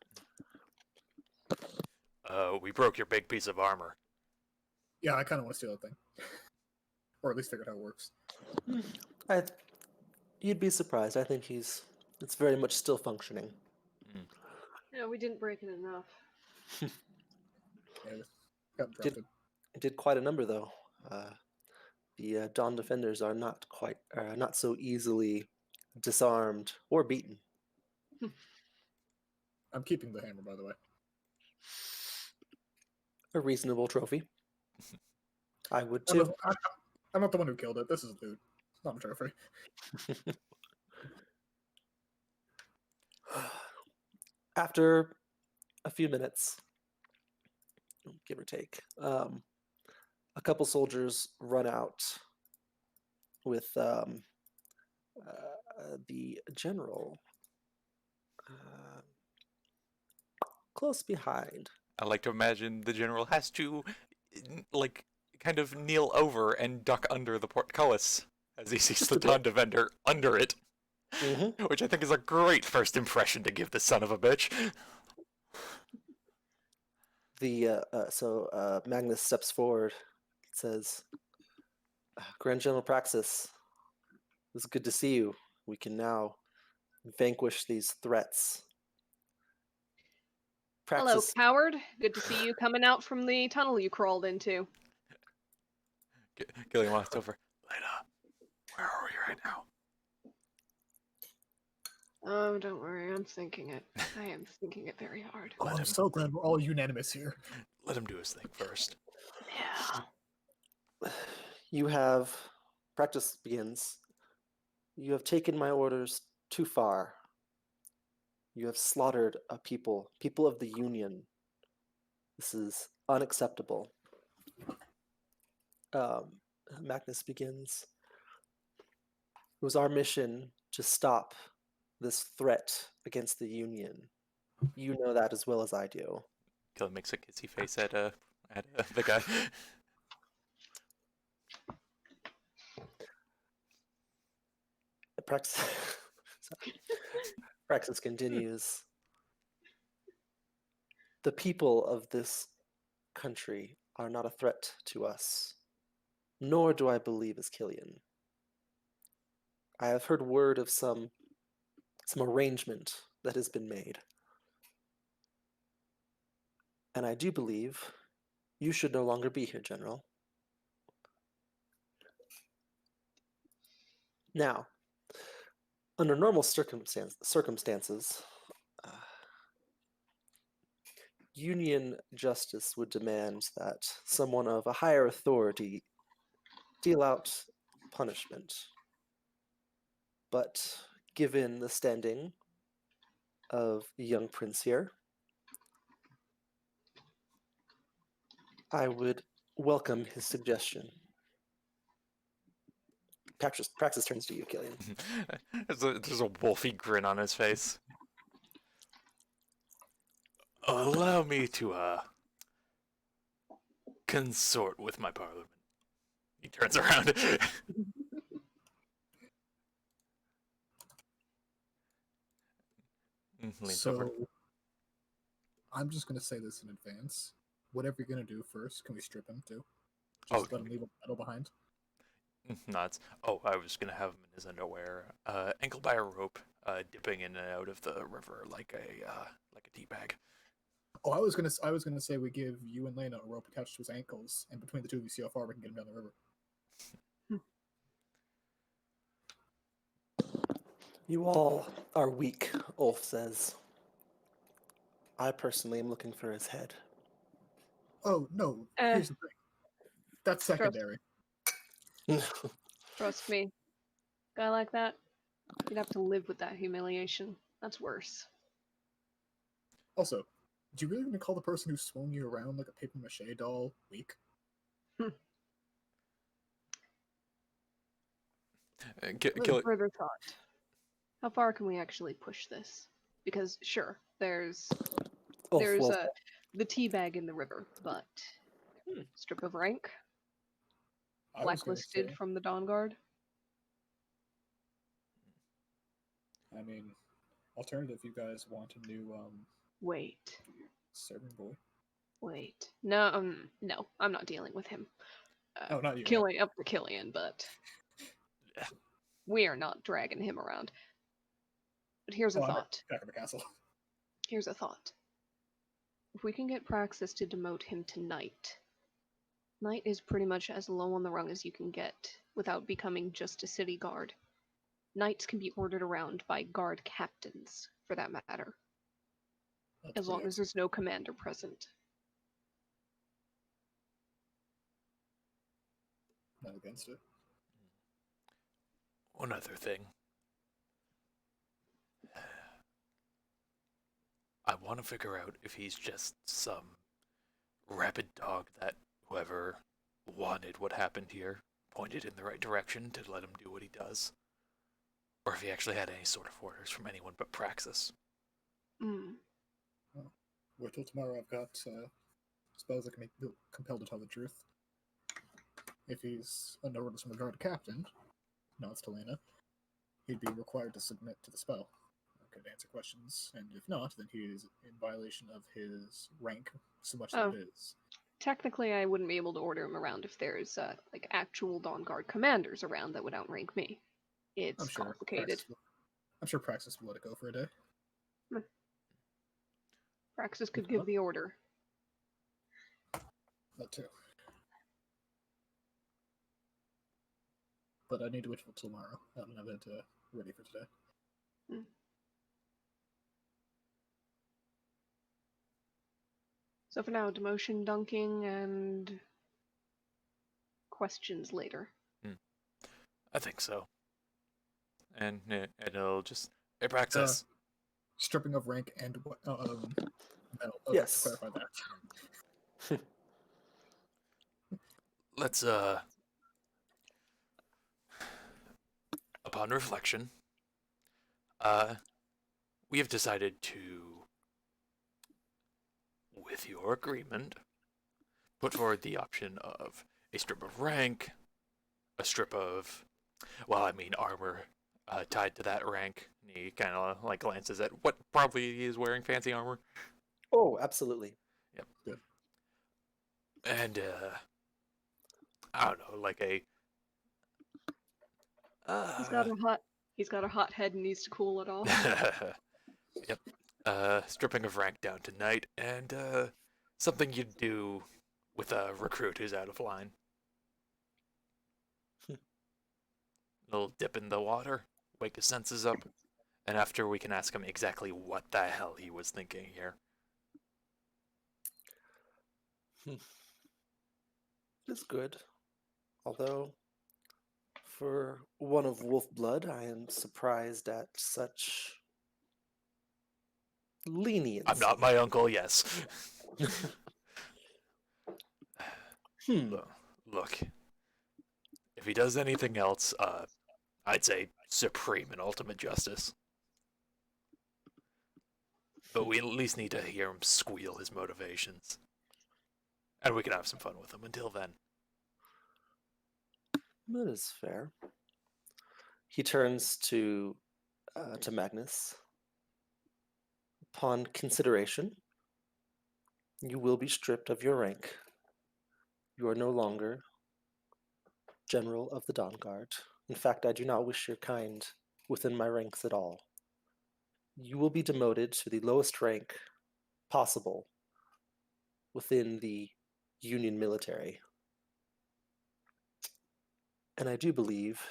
Speaker 1: We broke your big piece of armor.
Speaker 2: Yeah, I kind of want to steal that thing, or at least figure out how it works.
Speaker 3: You'd be surprised. I think it's very much still functioning.
Speaker 4: No, we didn't break it enough.
Speaker 2: Yeah, it got drafted.
Speaker 3: It did quite a number though. The Dawn Defenders are not so easily disarmed or beaten.
Speaker 2: I'm keeping the hammer, by the way.
Speaker 3: A reasonable trophy. I would
Speaker 2: I'm
Speaker 3: too.
Speaker 2: not, I'm not the one who killed it. This is loot. It's not a trophy.
Speaker 3: After a few minutes, give or take, a couple soldiers run out with the general close behind.
Speaker 1: I like to imagine the general has to, like, kind of kneel over and duck under the portcullis as he sees
Speaker 3: Just
Speaker 1: the
Speaker 3: a bit.
Speaker 1: Dawn Defender under it,
Speaker 3: Mm-hmm.
Speaker 1: which I think is a great first impression to give the son of a bitch.
Speaker 3: Magnus steps forward, says, "Grand General Praxis, it's good to see you. We can now vanquish these threats."
Speaker 4: Hello,
Speaker 3: Praxis,
Speaker 4: coward. Good to see you coming out from the tunnel you crawled into.
Speaker 1: Gillian walks over. Lena, where are we right now?
Speaker 4: Oh, don't worry, I'm thinking it. I am thinking it very hard.
Speaker 2: Oh,
Speaker 1: Let
Speaker 2: I'm
Speaker 1: him-
Speaker 2: so glad we're all unanimous here.
Speaker 1: Let him do his thing first.
Speaker 4: Yeah.
Speaker 3: Practice begins. You have taken my orders too far. You have slaughtered a people of the Union. This is unacceptable. Magnus begins. It was our mission to stop this threat against the Union. You know that as well as I do.
Speaker 1: Gillian makes a kissy face at the guy.
Speaker 3: Praxis, sorry. Praxis continues. The people of this country are not a threat to us, nor do I believe as Killian. I have heard word of some arrangement that has been made. And I do believe you should no longer be here, General. Now, under normal circumstances, Union justice would demand that someone of a higher authority deal out punishment. But given the standing of the young prince here, I would welcome his suggestion. Praxis turns to you, Killian.
Speaker 1: There's a wolfy grin on his face. Allow me to consort with my parliament. He turns around. Leans over.
Speaker 2: So, I'm just gonna say this in advance. Whatever you're gonna do first, can we strip him too? Just
Speaker 1: Oh.
Speaker 2: let him leave a medal behind.
Speaker 1: Nods. Oh, I was gonna have him in his underwear, ankled by a rope, dipping in and out of the river like a tea bag.
Speaker 2: Oh, I was gonna say we give you and Lena a rope attached to his ankles, and between the two of you, see how far we can get him down the river.
Speaker 3: You all are weak, Ulf says. I personally am looking for his head.
Speaker 2: Oh no!
Speaker 4: Eh.
Speaker 2: Here's the thing. That's secondary.
Speaker 4: Trust me. Guy like that, you'd have to live with that humiliation. That's worse.
Speaker 2: Also, do you really want to call the person who swung you around like a paper mache doll weak?
Speaker 1: Kill
Speaker 4: Further thought. How far can we actually push this? Because sure, there's
Speaker 3: Ulf
Speaker 4: there's
Speaker 3: will-
Speaker 4: the tea bag in the river, but strip of rank,
Speaker 2: I was gonna
Speaker 4: blacklisted
Speaker 2: say-
Speaker 4: from the Dawn Guard.
Speaker 2: I mean, alternative, you guys want a new
Speaker 4: Wait,
Speaker 2: serving boy?
Speaker 4: wait. No, no, I'm not dealing with him.
Speaker 2: Oh, not you.
Speaker 4: Killing up to Killian, but we are not dragging him around. But here's a
Speaker 2: Oh, I'm
Speaker 4: thought.
Speaker 2: back at the castle.
Speaker 4: Here's a thought. If we can get Praxis to demote him to Knight, Knight is pretty much as low on the rung as you can get without becoming just a city guard. Knights can be ordered around by guard captains, for that matter,
Speaker 2: That's
Speaker 4: as long
Speaker 2: pretty
Speaker 4: as there's no commander present.
Speaker 2: not against it.
Speaker 1: one other thing. I want to figure out if he's just some rabid dog that whoever wanted what happened here pointed in the right direction to let him do what he does, or if he actually had any sort of orders from anyone but Praxis.
Speaker 4: Mm.
Speaker 2: Wait till tomorrow. I've got spells that can make you compelled to tell the truth. If he's under orders from a guard captain, nods to Lena, he'd be required to submit to the spell. Could answer questions, and if not, then he is in violation of his rank, so much that
Speaker 4: Oh.
Speaker 2: it is.
Speaker 4: Technically, I wouldn't be able to order him around if there's like actual Dawn Guard commanders around that would outrank me. It's
Speaker 2: I'm sure
Speaker 4: complicated.
Speaker 2: I'm sure Praxis will let it go for a day.
Speaker 4: Praxis could give the order.
Speaker 2: That too. But I need to wait till tomorrow. I don't have it ready for today.
Speaker 4: So for now, demotion, dunking, and questions later.
Speaker 1: I think so. And it'll just hey, Praxis.
Speaker 2: Stripping of rank and medal.
Speaker 3: Yes.
Speaker 2: To clarify that.
Speaker 1: Let's upon reflection, we have decided to, with your agreement, put forward the option of a strip of rank, a strip of, well, I mean armor tied to that rank. And he kind of like glances at what probably is wearing fancy armor.
Speaker 3: Oh, absolutely.
Speaker 1: And I don't know, like a
Speaker 4: He's got a hot head and needs to cool it off.
Speaker 1: yep. Stripping of rank down to knight, and something you'd do with a recruit who's out of line. Little dip in the water, wake his senses up, and after we can ask him exactly what the hell he was thinking here.
Speaker 3: It is good. Although, For one of wolf blood, I am surprised at such leniency.
Speaker 1: I'm not my uncle, yes.
Speaker 3: Hmm.
Speaker 1: Look, if he does anything else, I'd say supreme and ultimate justice. But we at least need to hear him squeal his motivations. And we can have some fun with him until then.
Speaker 3: That is fair. He turns to Magnus. Upon consideration, you will be stripped of your rank. You are no longer General of the Dawn Guard. In fact, I do not wish your kind within my ranks at all. You will be demoted to the lowest rank possible within the Union military. And I do believe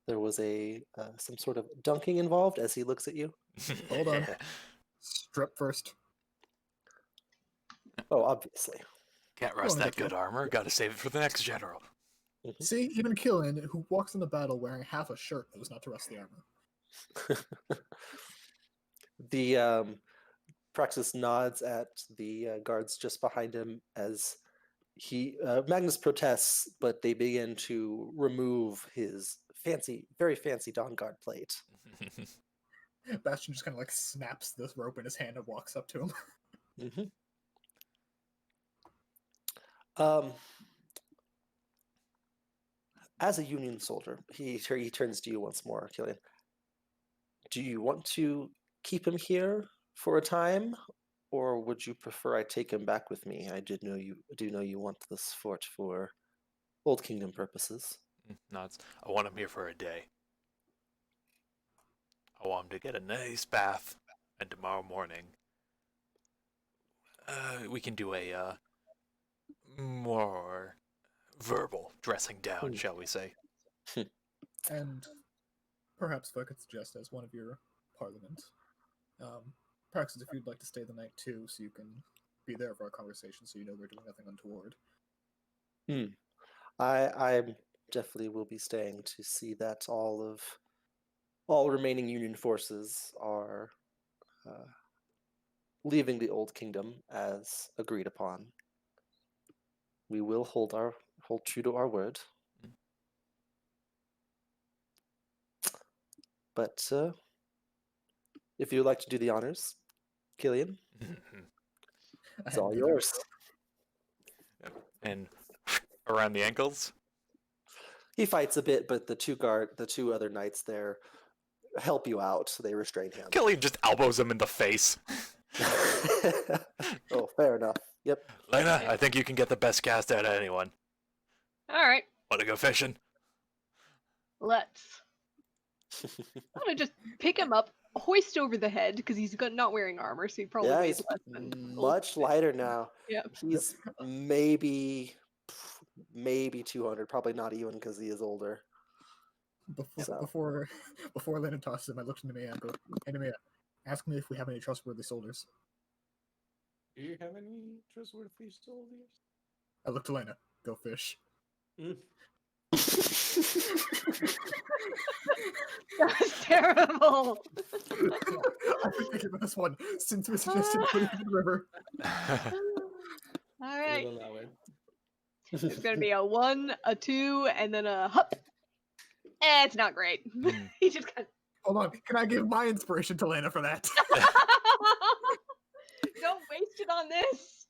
Speaker 3: there was some sort of dunking involved as he looks at you.
Speaker 2: Hold on. Strip first.
Speaker 3: Oh, obviously.
Speaker 1: Can't rust
Speaker 2: Wanna
Speaker 1: that
Speaker 2: get
Speaker 1: good armor. Gotta save it for the next general.
Speaker 2: See, even Killian, who walks into battle wearing half a shirt, knows not to rust the armor.
Speaker 3: The Praxis nods at the guards just behind him as Magnus protests, but they begin to remove his very fancy Dawn Guard plate.
Speaker 2: Bastion just kind of like snaps this rope in his hand and walks up to him.
Speaker 3: Mm-hmm. As a Union soldier, he turns to you once more, Killian. Do you want to keep him here for a time, or would you prefer I take him back with me? I do know you want this fort for Old Kingdom purposes.
Speaker 1: Nods. I want him here for a day. I want him to get a nice bath, and tomorrow morning, we can do a more verbal dressing down, shall we say?
Speaker 2: And perhaps if I could suggest as one of your parliament, Praxis, if you'd like to stay the night too, so you can be there for our conversation, so you know we're doing nothing untoward.
Speaker 3: I definitely will be staying to see that all remaining Union forces are leaving the Old Kingdom as agreed upon. We will hold true to our word. But if you'd like to do the honors, Killian, it's all yours.
Speaker 1: And around the ankles?
Speaker 3: He fights a bit, but the two other knights there help you out, so they restrain him.
Speaker 1: Killian just elbows him in the face.
Speaker 3: Oh, fair enough. Yep.
Speaker 1: Lena, I think you can get the best cast out of anyone.
Speaker 4: Alright,
Speaker 1: Wanna go fishing?
Speaker 4: let's. I'm gonna just pick him up, hoist over the head, because he's not wearing armor, so he probably
Speaker 3: Yeah,
Speaker 4: weighs
Speaker 3: he's
Speaker 4: less than
Speaker 3: much lighter now.
Speaker 4: Yep.
Speaker 3: He's maybe 200, probably not even because he is older.
Speaker 2: Before Lennon tosses him, I looked into Mia and go, "Hey, Mia, ask me if we have any trustworthy soldiers."
Speaker 5: Do you have any trustworthy soldiers?
Speaker 2: I looked to Lena. Go fish.
Speaker 4: That's terrible.
Speaker 2: I've been thinking about this one since we suggested putting it in the river.
Speaker 4: Alright,
Speaker 5: We'll allow it.
Speaker 4: it's gonna be a 1, a 2, and then a hup. It's not great. He just kind
Speaker 2: Hold on, can I give my inspiration to Lena for that?
Speaker 4: Don't waste it on this.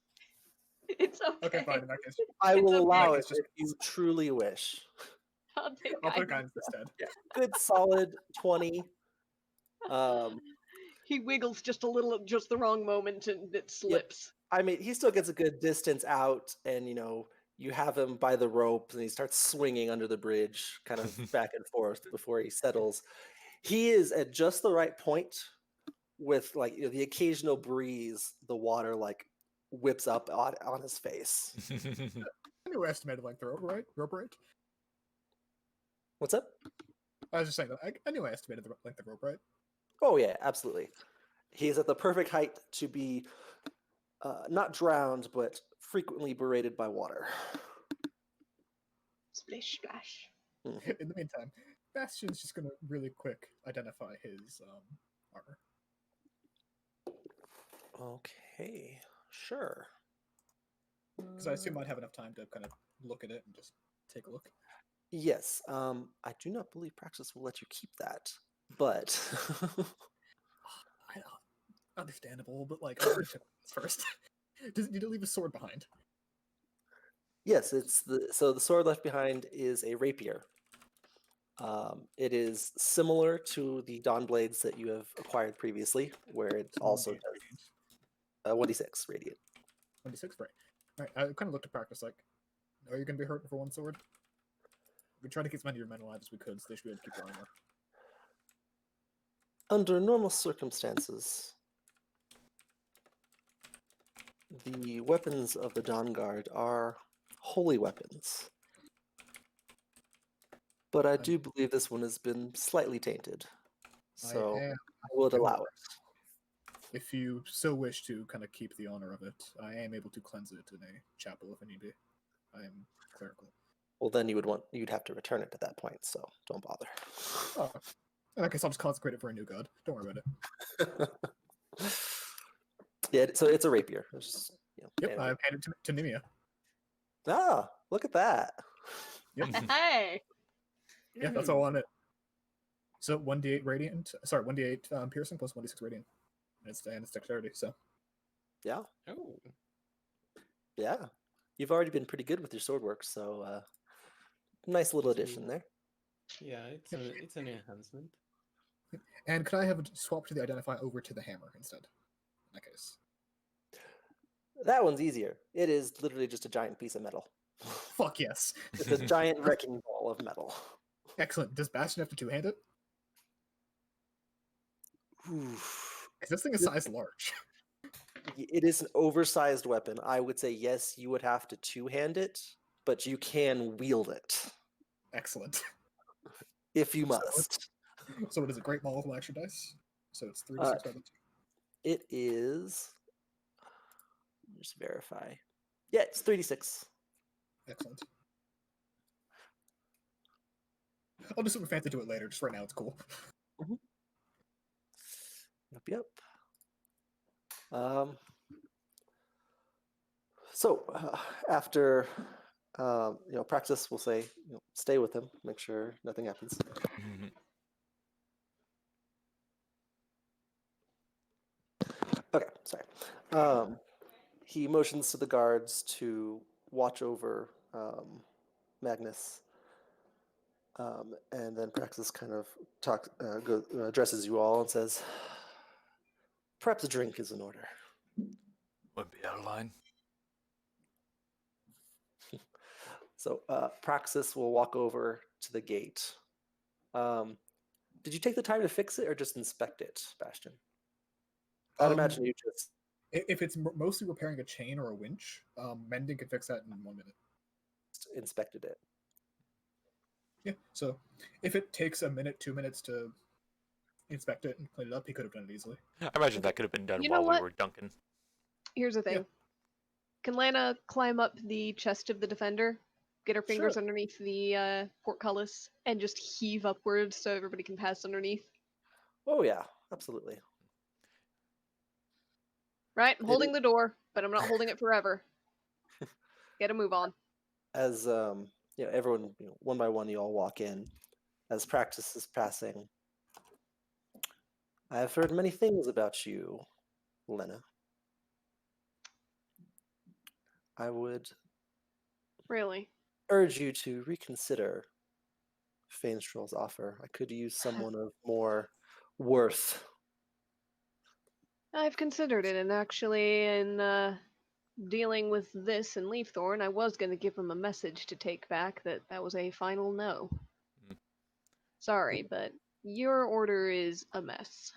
Speaker 4: It's okay.
Speaker 2: Okay, fine. In that case,
Speaker 3: I will
Speaker 4: okay.
Speaker 3: allow it
Speaker 2: It's just-
Speaker 3: if you truly wish.
Speaker 4: I'll take
Speaker 2: I'll put
Speaker 4: guidance.
Speaker 2: guidance instead.
Speaker 3: Good solid 20.
Speaker 4: He wiggles just a little at just the wrong moment and it slips.
Speaker 3: I mean, he still gets a good distance out, and you have him by the rope, and he starts swinging under the bridge, kind of back and forth before he settles. He is at just the right point with the occasional breeze. The water whips up on his face.
Speaker 2: I knew I estimated length of rope, right? Rope right?
Speaker 3: What's up?
Speaker 2: I was just saying, I knew I estimated the length of rope, right?
Speaker 3: Oh yeah, absolutely. He is at the perfect height to be not drowned, but frequently berated by water.
Speaker 4: Splish splash.
Speaker 2: In the meantime, Bastion's just gonna really quick identify his armor.
Speaker 3: Okay, sure.
Speaker 2: Because I assume I'd have enough time to kind of look at it and just take a look.
Speaker 3: Yes, I do not believe Praxis will let you keep that, but
Speaker 2: I understandable, but like, I'll check this first. Does it need to leave a sword behind?
Speaker 3: yes, it's the sword left behind is a rapier. It is similar to the Dawn blades that you have acquired previously, where it
Speaker 2: It's
Speaker 3: also
Speaker 2: 1d8
Speaker 3: does 1d6 radiant.
Speaker 2: 26, right? All right. I kind of looked at practice like, are you going to be hurting for one sword? We tried to keep as many of your men alive as we could, so they should be able to keep their armor.
Speaker 3: Under normal circumstances, the weapons of the Dawn Guard are holy weapons. But I do believe this one has been slightly tainted. So
Speaker 2: I am,
Speaker 3: I would allow it.
Speaker 2: if you so wish to kind of keep the honor of it, I am able to cleanse it in a chapel if I need be. I am clerical.
Speaker 3: Well, then you'd have to return it at that point, so don't bother.
Speaker 2: Oh, I guess I'll just consecrate it for a new god. Don't worry about it.
Speaker 3: Yeah, so it's a rapier. It's just,
Speaker 2: Yep,
Speaker 3: anyway.
Speaker 2: I've handed it to Nimia.
Speaker 3: Ah, look at that.
Speaker 2: Yep.
Speaker 4: Hey!
Speaker 2: Yeah, that's all on it. So 1d8 radiant, sorry, 1d8 piercing plus 1d6 radiant. And it's dexterity, so.
Speaker 3: Yeah,
Speaker 5: Oh,
Speaker 3: yeah. You've already been pretty good with your sword work, so nice little addition there.
Speaker 5: yeah, it's an enhancement.
Speaker 2: And could I have it swap to the identify over to the hammer instead? In that case.
Speaker 3: That one's easier. It is literally just a giant piece of metal.
Speaker 2: Fuck yes.
Speaker 3: It's a giant wrecking ball of metal.
Speaker 2: Excellent. Does Bastion have to two-hand it?
Speaker 3: Oof.
Speaker 2: 'Cause this thing is size large.
Speaker 3: It is an oversized weapon. I would say yes, you would have to two-hand it, but you can wield it
Speaker 2: Excellent.
Speaker 3: if you
Speaker 2: So
Speaker 3: must.
Speaker 2: So it is a great ball with extra dice. So it's 3 to 6 by the 2.
Speaker 3: It is. Let me just verify. Yeah, it's 3d6.
Speaker 2: Excellent. I'll do something fancy to it later. Just right now, it's cool.
Speaker 3: Yep. So after Praxis will say, stay with him, make sure nothing happens. Okay, sorry. He motions to the guards to watch over Magnus, and then Praxis kind of addresses you all and says, "Perhaps a drink is in order."
Speaker 1: Wouldn't be out of line.
Speaker 3: So Praxis will walk over to the gate. Did you take the time to fix it or just inspect it, Bastion? I'd imagine you just
Speaker 2: If it's mostly repairing a chain or a winch, mending can fix that in 1 minute.
Speaker 3: inspected it.
Speaker 2: Yeah, so if it takes a minute, 2 minutes to inspect it and clean it up, he could have done it easily.
Speaker 1: I imagine that could have been done
Speaker 4: You know
Speaker 1: while we
Speaker 4: what?
Speaker 1: were dunking.
Speaker 4: Here's the thing.
Speaker 2: Yeah.
Speaker 4: Can Lana climb up the chest of the defender, get her fingers
Speaker 3: Sure.
Speaker 4: underneath the portcullis, and just heave upwards so everybody can pass underneath?
Speaker 3: Oh yeah, absolutely.
Speaker 4: Right? I'm
Speaker 3: It
Speaker 4: holding
Speaker 3: is-
Speaker 4: the door, but I'm not holding it forever. Get a move on.
Speaker 3: As everyone, one by one, you all walk in. As Praxis is passing, I have heard many things about you, Lena. I would
Speaker 4: Really.
Speaker 3: urge you to reconsider Fainstrel's offer. I could use someone of more worth.
Speaker 4: I've considered it, and actually, in dealing with this and Leafthorn, I was going to give him a message to take back that was a final no.
Speaker 1: Mm.
Speaker 4: Sorry, but your order is a mess.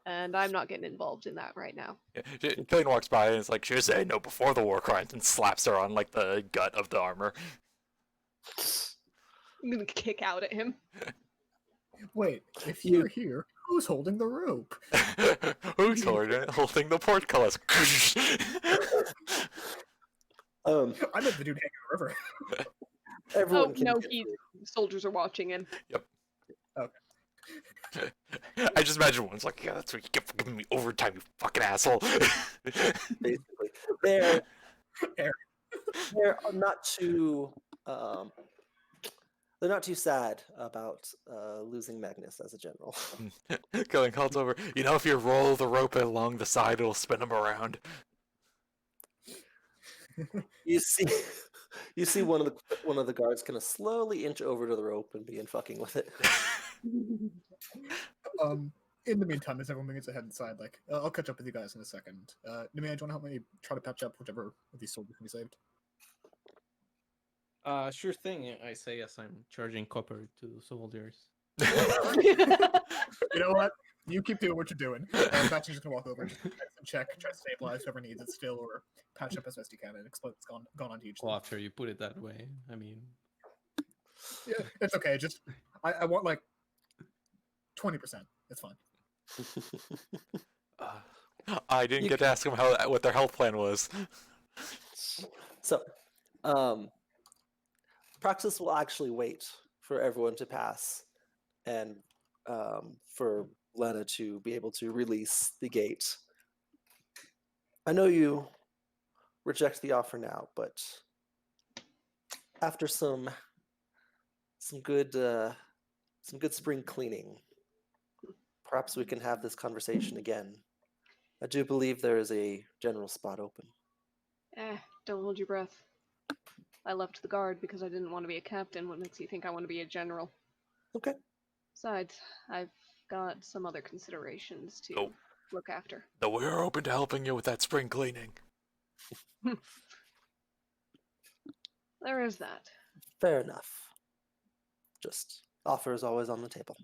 Speaker 4: And I'm not getting involved in that right now.
Speaker 1: Yeah. Killian walks by and is like, "Should say no before the war crimes," and slaps her on like the gut of the armor.
Speaker 4: I'm going to kick out at him.
Speaker 2: Wait, if
Speaker 3: You-
Speaker 2: you're here, who's holding the rope?
Speaker 1: Who's holding the portcullis?
Speaker 3: Um,
Speaker 2: I meant the dude hanging in the river.
Speaker 3: Everyone
Speaker 4: Oh
Speaker 3: can
Speaker 4: no,
Speaker 3: get
Speaker 4: he's
Speaker 3: through.
Speaker 4: soldiers are watching him.
Speaker 1: I just imagine one's like, yeah, that's what you get for giving me overtime, you fucking asshole.
Speaker 3: Basically, they're
Speaker 2: Eric.
Speaker 3: they're not too um, they're not too sad about losing Magnus as a general.
Speaker 1: Killing calls over. You know, if you roll the rope along the side, it'll spin them around.
Speaker 3: You see, you see one of the guards kind of slowly inch over to the rope and begin fucking with it.
Speaker 2: In the meantime, as everyone begins to head inside, like I'll catch up with you guys in a second. Nimi, do you want to help me try to patch up whichever of these soldiers can be saved?
Speaker 5: Sure thing, I say as I'm charging copper to the soldiers.
Speaker 2: You know what? You keep doing what you're doing. Bastion's just gonna walk over, just check, try to stabilize whoever needs it still, or patch up as best you can and explain what's gone on to each.
Speaker 5: Well, after you put it that way, I mean,
Speaker 2: Yeah, it's okay. Just I want like 20%. It's fine.
Speaker 1: I didn't get to ask them what their health plan was.
Speaker 3: So, Praxis will actually wait for everyone to pass and for Lena to be able to release the gate. I know you reject the offer now, but after some good spring cleaning, perhaps we can have this conversation again. I do believe there is a general spot open.
Speaker 4: Don't hold your breath. I left the guard because I didn't want to be a captain. What makes you think I want to be a general?
Speaker 3: Okay.
Speaker 4: Besides, I've got some other considerations to
Speaker 1: Oh.
Speaker 4: look after.
Speaker 1: Though we're open to helping you with that spring cleaning.
Speaker 4: There is that.
Speaker 3: Fair enough. Just offer is always on the table.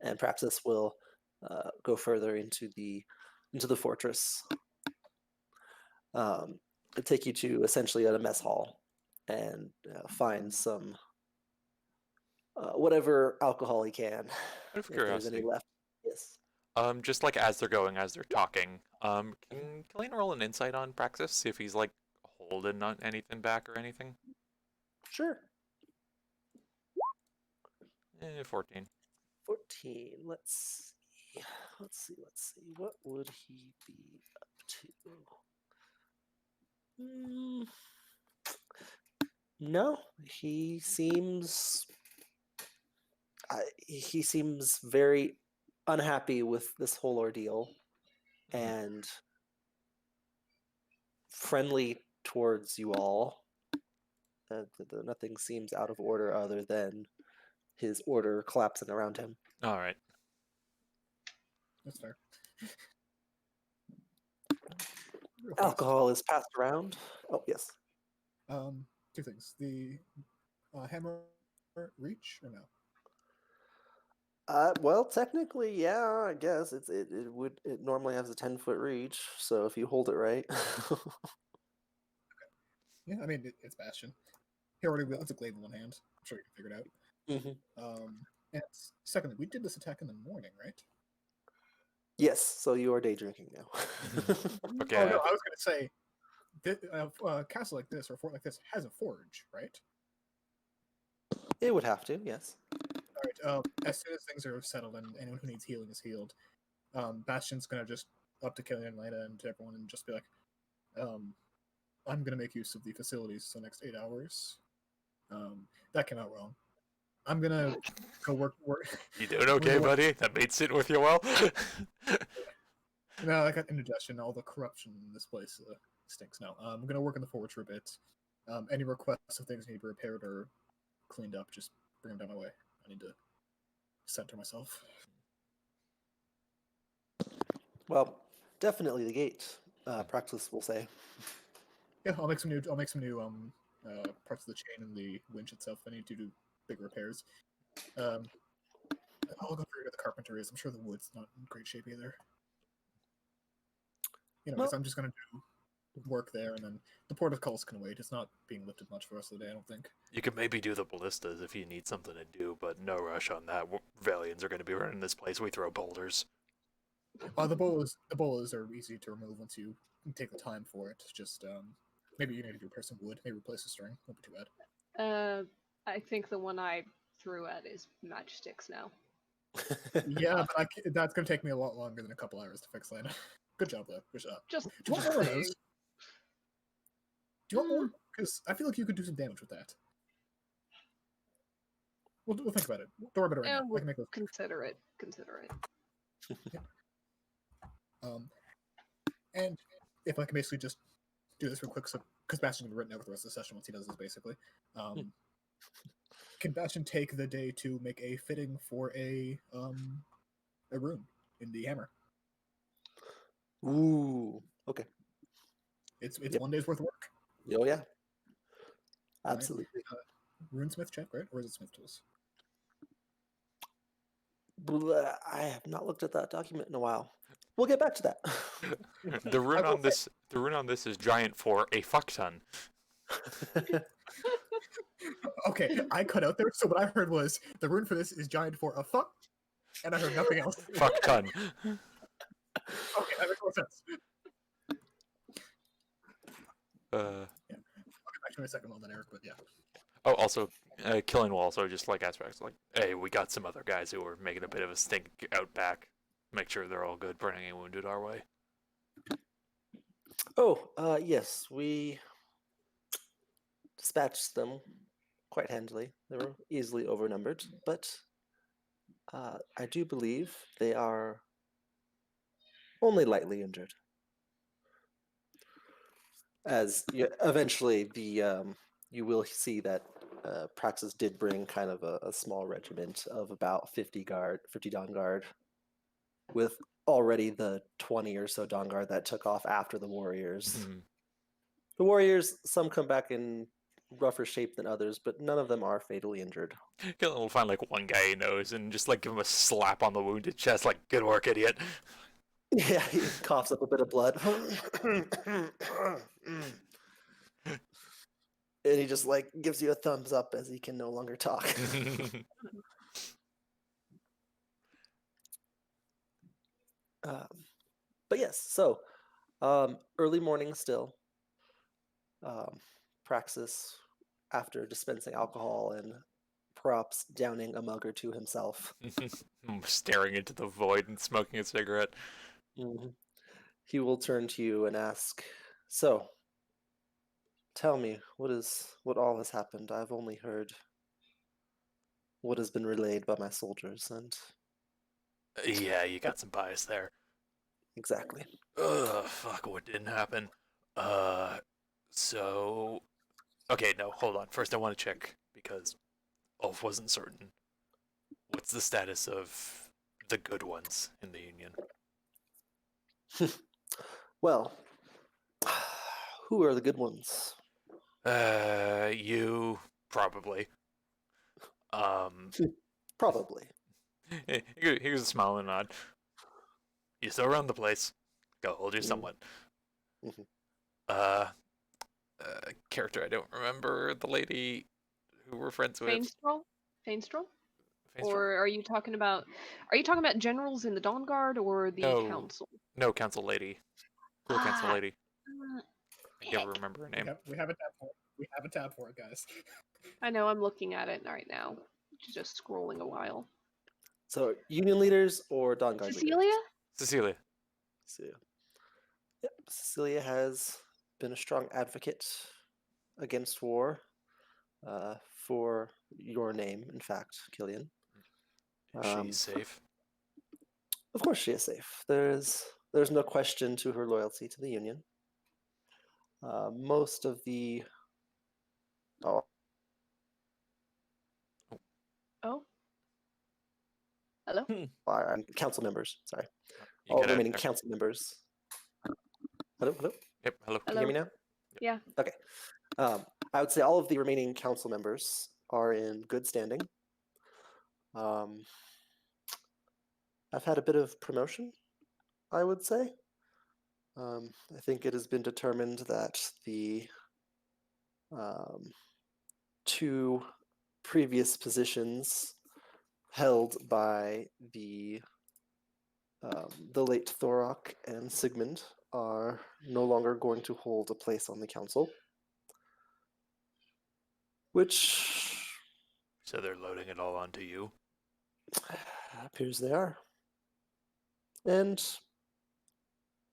Speaker 3: And Praxis will go further into the fortress. Take you to essentially a mess hall and find some whatever alcohol he can.
Speaker 1: Out of
Speaker 3: If there's any
Speaker 1: curiosity.
Speaker 3: left. Yes.
Speaker 1: Just like as they're talking, can Kalina roll an insight on Praxis? See if he's like holding on anything back or anything?
Speaker 3: Sure.
Speaker 1: 14.
Speaker 3: 14. Let's see. What would he be up to? No, he seems very unhappy with this whole ordeal and friendly towards you all. Nothing seems out of order other than his order collapsing around him.
Speaker 1: All right.
Speaker 2: That's fair.
Speaker 3: Alcohol is passed around. Oh, yes.
Speaker 2: Two things. The hammer reach or no?
Speaker 3: Well, technically, yeah, I guess it normally has a 10-foot reach, so if you hold it right.
Speaker 2: Yeah, I mean it's Bastion. He already has a glaive in one hand. I'm sure you can figure it out. And secondly, we did this attack in the morning, right?
Speaker 3: Yes, so you are day drinking now.
Speaker 1: Okay.
Speaker 2: Oh no, I was gonna say, a castle like this or a fort like this has a forge, right?
Speaker 3: It would have to, yes.
Speaker 2: All right. As soon as things are settled and anyone who needs healing is healed, Bastion's gonna just up to Killian and Lena and to everyone and just be like, I'm gonna make use of the facilities for the next 8 hours. That came out wrong. I'm gonna go work.
Speaker 1: You doing okay, buddy? That made sitting with you well?
Speaker 2: No, I got indigestion. All the corruption in this place stinks. No, I'm gonna work in the forge for a bit. Any requests of things need to be repaired or cleaned up, just bring them down my way. I need to center myself.
Speaker 3: Well, definitely the gate. Praxis will say.
Speaker 2: Yeah, I'll make some new parts of the chain and the winch itself. I need to do big repairs. I'll go figure out the carpenter is. I'm sure the wood's not in great shape either. Anyways, I'm just gonna do work there, and then the portcullis can wait. It's not being lifted much for the rest of the day, I don't think.
Speaker 1: You can maybe do the ballistas if you need something to do, but no rush on that. Valians are going to be running this place. We throw boulders.
Speaker 2: The bolas are easy to remove once you take the time for it. Just maybe you need to repair some wood, maybe replace a string. Won't be too bad.
Speaker 4: I think the one I threw at is matchsticks now.
Speaker 2: Yeah, but that's gonna take me a lot longer than a couple hours to fix, Lana. Good job, though. Good job.
Speaker 4: Just,
Speaker 2: Do you want
Speaker 4: just
Speaker 2: more of
Speaker 4: saying.
Speaker 2: those? Do you want more? Because I feel like you could do some damage with that. We'll think about it. Don't worry about it right
Speaker 4: Yeah,
Speaker 2: now. I
Speaker 4: we'll
Speaker 2: can make those.
Speaker 4: consider it. Consider it.
Speaker 2: And if I can basically just do this real quick, so because Bastion's been written out for the rest of the session once he does this, basically. Can Bastion take the day to make a fitting for a rune in the hammer?
Speaker 3: Ooh. Okay.
Speaker 2: It's
Speaker 3: Yep.
Speaker 2: 1 day's worth of work.
Speaker 3: Oh yeah.
Speaker 2: Right.
Speaker 3: Absolutely.
Speaker 2: Runesmith check, right? Or is it Smith Tools?
Speaker 3: Blah, I have not looked at that document in a while. We'll get back to that.
Speaker 1: The rune on this is giant for a fuck ton.
Speaker 2: Okay, I cut out there. So what I heard was the rune for this is giant for a fuck, and I heard nothing else.
Speaker 1: Fuck ton.
Speaker 2: Okay, that makes more sense. I'll get back to you in a second on that, Eric. But yeah.
Speaker 1: Oh, also, Killing will also just like aspects like, hey, we got some other guys who are making a bit of a stink out back. Make sure they're all good, bringing a wounded our way.
Speaker 3: Oh, yes, we dispatched them quite handily. They were easily overnumbered, but I do believe they are only lightly injured. As eventually you will see that Praxis did bring kind of a small regiment of about 50 Dawn Guard, with already the 20 or so Dawn Guard that took off after the Warriors.
Speaker 1: Mhm.
Speaker 3: The Warriors, some come back in rougher shape than others, but none of them are fatally injured.
Speaker 1: Killing will find like one guy he knows and just like give him a slap on the wounded chest, like, good work, idiot.
Speaker 3: Yeah, he coughs up a bit of blood. And he just like gives you a thumbs up as he can no longer talk. But yes, so early morning still. Praxis, after dispensing alcohol and perhaps downing a mug or two himself,
Speaker 1: Staring into the void and smoking a cigarette.
Speaker 3: he will turn to you and ask, "So, tell me, what all has happened? I've only heard what has been relayed by my soldiers, and
Speaker 1: Yeah, you got some bias there.
Speaker 3: exactly."
Speaker 1: Ugh, fuck, what didn't happen? So... Okay, no, hold on. First I want to check, because Ulf wasn't certain. What's the status of the good ones in the Union?
Speaker 3: Well, who are the good ones?
Speaker 1: You, probably.
Speaker 3: Probably.
Speaker 1: Here's a smile and a nod. You still run the place. Go hold your someone.
Speaker 3: Mhm.
Speaker 1: Character I don't remember, the lady who we're friends with.
Speaker 4: Fainstrol? Fainstrol?
Speaker 1: Fainstrol?
Speaker 4: Or are you talking about generals in the Dawn Guard or the
Speaker 1: No.
Speaker 4: council?
Speaker 1: No, council lady. Cool council
Speaker 4: Ah,
Speaker 1: lady. I never remember her name.
Speaker 2: We have a tab for it. We have a tab for it, guys.
Speaker 4: I know, I'm looking at it right now. Just scrolling a while.
Speaker 3: So, Union leaders or Dawn Guard leaders?
Speaker 4: Cecilia?
Speaker 1: Cecilia.
Speaker 3: Cecilia. Yep, Cecilia has been a strong advocate against war for your name, in fact, Killian.
Speaker 1: She's safe.
Speaker 3: Of course she is safe. There's no question to her loyalty to the Union. Most of the...
Speaker 4: Oh? Hello?
Speaker 3: council members, sorry.
Speaker 1: You
Speaker 3: All
Speaker 1: cut out
Speaker 3: remaining
Speaker 1: there.
Speaker 3: council members. Hello?
Speaker 1: Yep, hello.
Speaker 3: Can you hear me now?
Speaker 4: Yeah.
Speaker 3: Okay. I would say all of the remaining council members are in good standing. I've had a bit of promotion, I would say. I think it has been determined that the two previous positions held by the late Thorok and Sigmund are no longer going to hold a place on the council. which
Speaker 1: So they're loading it all onto you.
Speaker 3: appears they are. And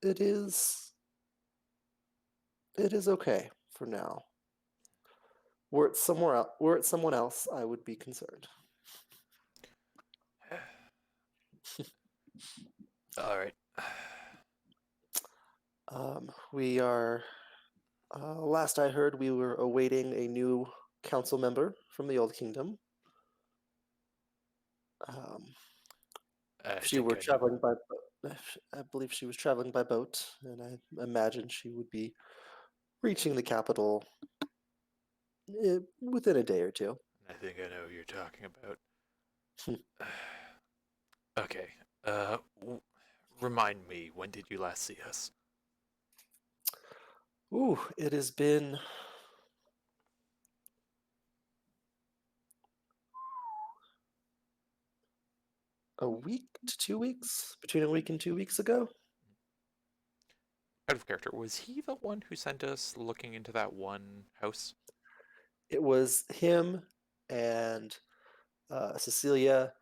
Speaker 3: it is okay for now. Were it someone else, I would be concerned.
Speaker 1: All right.
Speaker 3: We are. Last I heard, we were awaiting a new council member from the Old Kingdom.
Speaker 1: I
Speaker 3: If she
Speaker 1: think
Speaker 3: were
Speaker 1: I know.
Speaker 3: traveling by boat, I believe she was traveling by boat, and I imagine she would be reaching the capital within a day or two.
Speaker 1: I think I know who you're talking about.
Speaker 3: Hmm.
Speaker 1: Okay. Remind me, when did you last see us?
Speaker 3: Ooh, it has been a week to 2 weeks, between a week and 2 weeks ago.
Speaker 1: Out of character, was he the one who sent us looking into that one house?
Speaker 3: It was him and Cecilia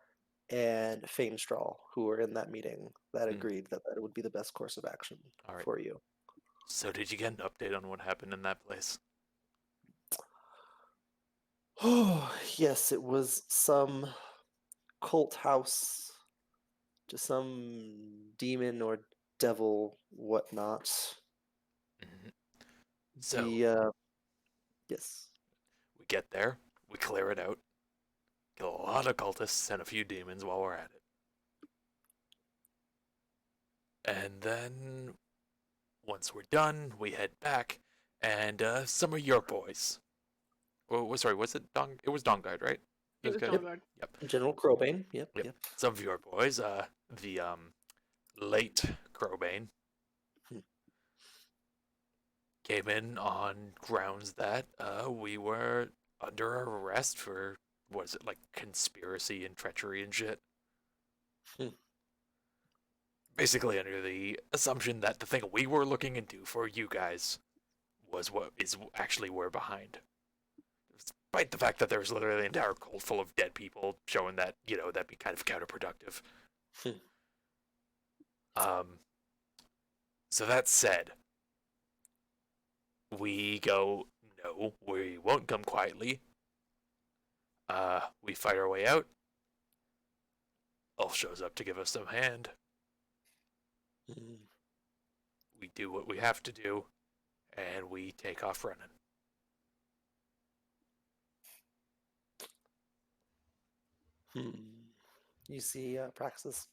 Speaker 3: and Fainstrahl who were in that meeting that
Speaker 1: Hmm.
Speaker 3: agreed that that would be the best course of action
Speaker 1: All right.
Speaker 3: for you.
Speaker 1: So did you get an update on what happened in that place?
Speaker 3: Oh, yes, it was some cult house, just some demon or devil whatnot.
Speaker 1: Hmm. So
Speaker 3: The yes.
Speaker 1: we get there, we clear it out, kill a lot of cultists and a few demons while we're at it. And then, once we're done, we head back, and some of your boys. Oh, sorry, was it Dong? It was Dongard, right?
Speaker 4: It
Speaker 1: Those
Speaker 4: was
Speaker 1: guys?
Speaker 4: Dawnguard.
Speaker 1: Yep.
Speaker 3: General Crowbane. Yep.
Speaker 1: Yep. Some of your boys, the late Crowbane,
Speaker 3: Hmm.
Speaker 1: came in on grounds that we were under arrest for, what is it, like conspiracy and treachery and shit.
Speaker 3: Hmm.
Speaker 1: Basically, under the assumption that the thing we were looking into for you guys was what is actually we're behind. Despite the fact that there's literally an entire cult full of dead people, showing that, that'd be kind of counterproductive.
Speaker 3: Hmm.
Speaker 1: So that said, we go, no, we won't come quietly. We fight our way out. Ulf shows up to give us some hand.
Speaker 3: Hmm.
Speaker 1: We do what we have to do, and we take off running.
Speaker 3: You see Praxis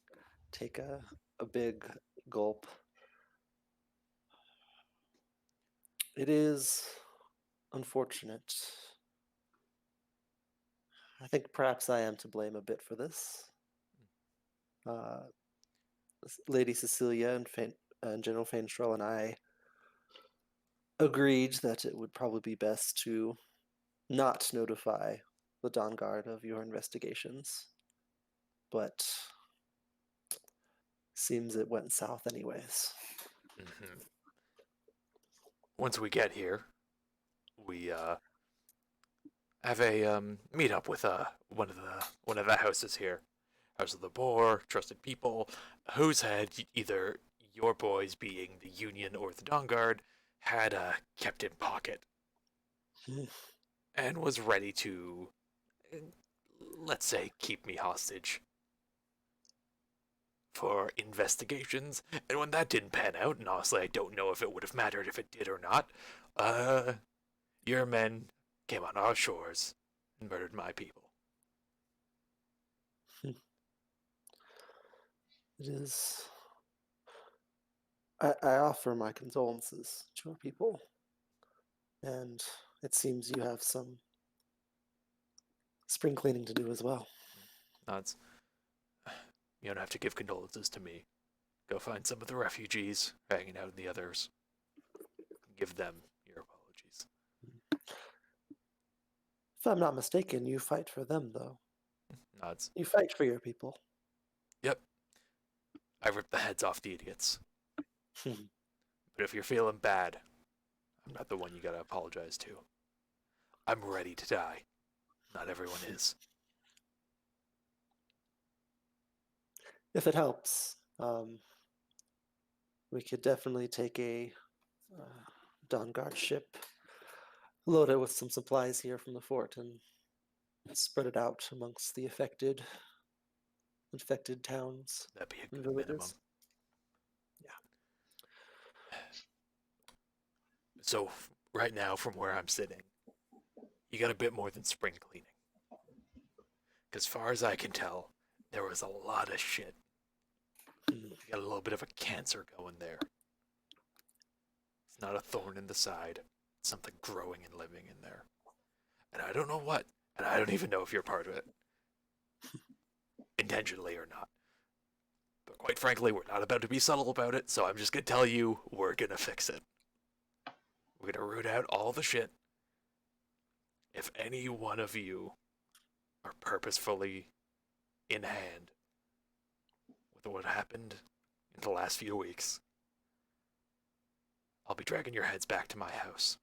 Speaker 3: take a big gulp. It is unfortunate. I think perhaps I am to blame a bit for this. Lady Cecilia and General Fainstrahl and I agreed that it would probably be best to not notify the Dawnguard of your investigations, but seems it went south anyways.
Speaker 1: Mm-hmm. Once we get here, we have a meet up with one of the houses here, House of the Boar, trusted people, whose had either your boys, being the Union or the Dawnguard, had kept in pocket, and was ready to, let's say, keep me hostage for investigations. And when that didn't pan out, and honestly I don't know if it would have mattered if it did or not, your men came on our shores and murdered my people.
Speaker 3: It is. I offer my condolences to our people, and it seems you have some spring cleaning to do as well.
Speaker 1: Nods. You don't have to give condolences to me. Go find some of the refugees hanging out in the others. Give them your apologies.
Speaker 3: If I'm not mistaken, you fight for them, though.
Speaker 1: Nods.
Speaker 3: You fight for your people.
Speaker 1: Yep. I ripped the heads off the idiots. But if you're feeling bad, I'm not the one you gotta apologize to. I'm ready to die. Not everyone is.
Speaker 3: If it helps, we could definitely take a Dawn Guard ship, load it with some supplies here from the fort, and spread it out amongst the infected towns
Speaker 1: That'd be a
Speaker 3: and
Speaker 1: good minimum.
Speaker 3: villages.
Speaker 1: So, right now, from where I'm sitting, you got a bit more than spring cleaning. As far as I can tell, there was a lot of shit.
Speaker 3: Mm.
Speaker 1: You got a little bit of a cancer going there. It's not a thorn in the side. It's something growing and living in there. And I don't know what. And I don't even know if you're part of it. Intentionally or not. But quite frankly, we're not about to be subtle about it, so I'm just gonna tell you, we're gonna fix it. We're gonna root out all the shit. If any one of you are purposefully in hand with what happened in the last few weeks, I'll be dragging your heads back to my house.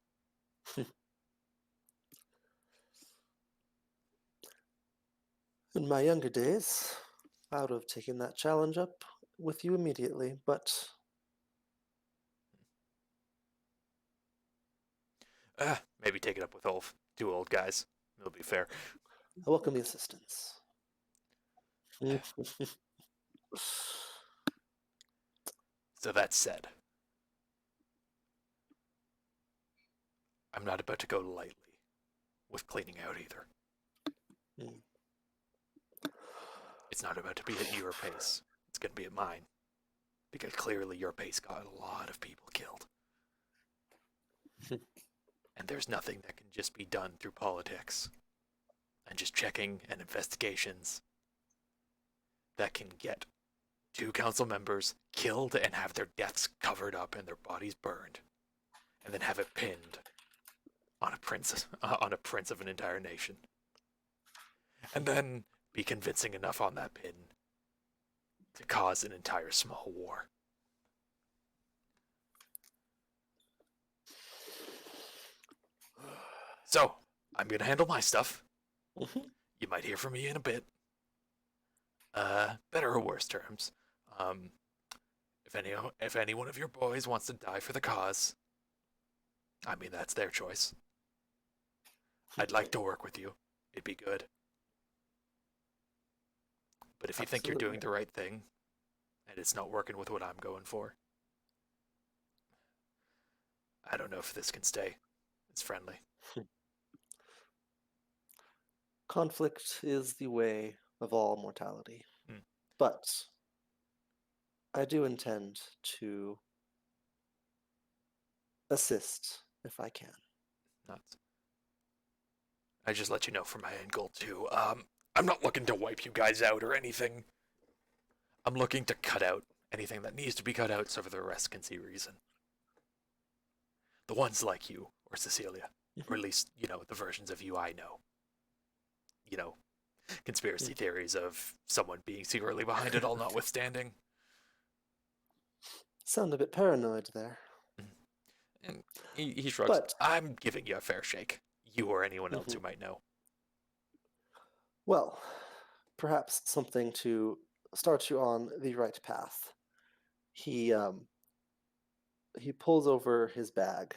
Speaker 3: In my younger days, I would have taken that challenge up with you immediately, but
Speaker 1: Maybe take it up with Ulf. 2 old guys. It'll be fair.
Speaker 3: I welcome the assistance.
Speaker 1: So that said, I'm not about to go lightly with cleaning out either.
Speaker 3: Mm.
Speaker 1: It's not about to be at your pace. It's going to be at mine. Because clearly your pace got a lot of people killed. And there's nothing that can just be done through politics and just checking and investigations that can get 2 council members killed and have their deaths covered up and their bodies burned, and then have it pinned on a prince of an entire nation, and then be convincing enough on that pin to cause an entire small war. So, I'm gonna handle my stuff.
Speaker 3: Mhm.
Speaker 1: You might hear from me in a bit. Better or worse terms. If any one of your boys wants to die for the cause, I mean, that's their choice. I'd like to work with you. It'd be good. But if you think you're doing
Speaker 3: Absolutely.
Speaker 1: the right thing, and it's not working with what I'm going for, I don't know if this can stay. It's friendly.
Speaker 3: Conflict is the way of all mortality.
Speaker 1: Hmm.
Speaker 3: But I do intend to assist if I can.
Speaker 1: Nuts. I just let you know for my end goal too. I'm not looking to wipe you guys out or anything. I'm looking to cut out anything that needs to be cut out so the rest can see reason. The ones like you or Cecilia, or at least, the versions of you I know. Conspiracy theories of someone being secretly behind it all notwithstanding.
Speaker 3: Sound a bit paranoid there.
Speaker 1: And he shrugs.
Speaker 3: But
Speaker 1: I'm giving you a fair shake. You or anyone else who might know.
Speaker 3: well, perhaps something to start you on the right path. He pulls over his bag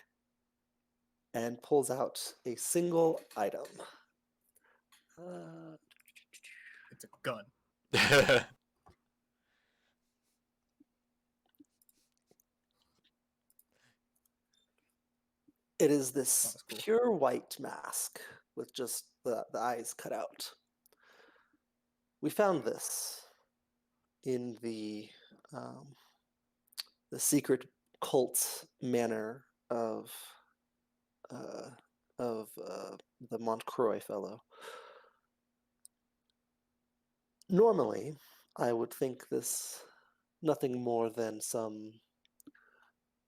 Speaker 3: and pulls out a single item.
Speaker 2: It's a gun.
Speaker 3: It is this
Speaker 2: That's cool.
Speaker 3: pure white mask with just the eyes cut out. We found this in the secret cult manor of the Montcroy fellow. Normally, I would think this nothing more than some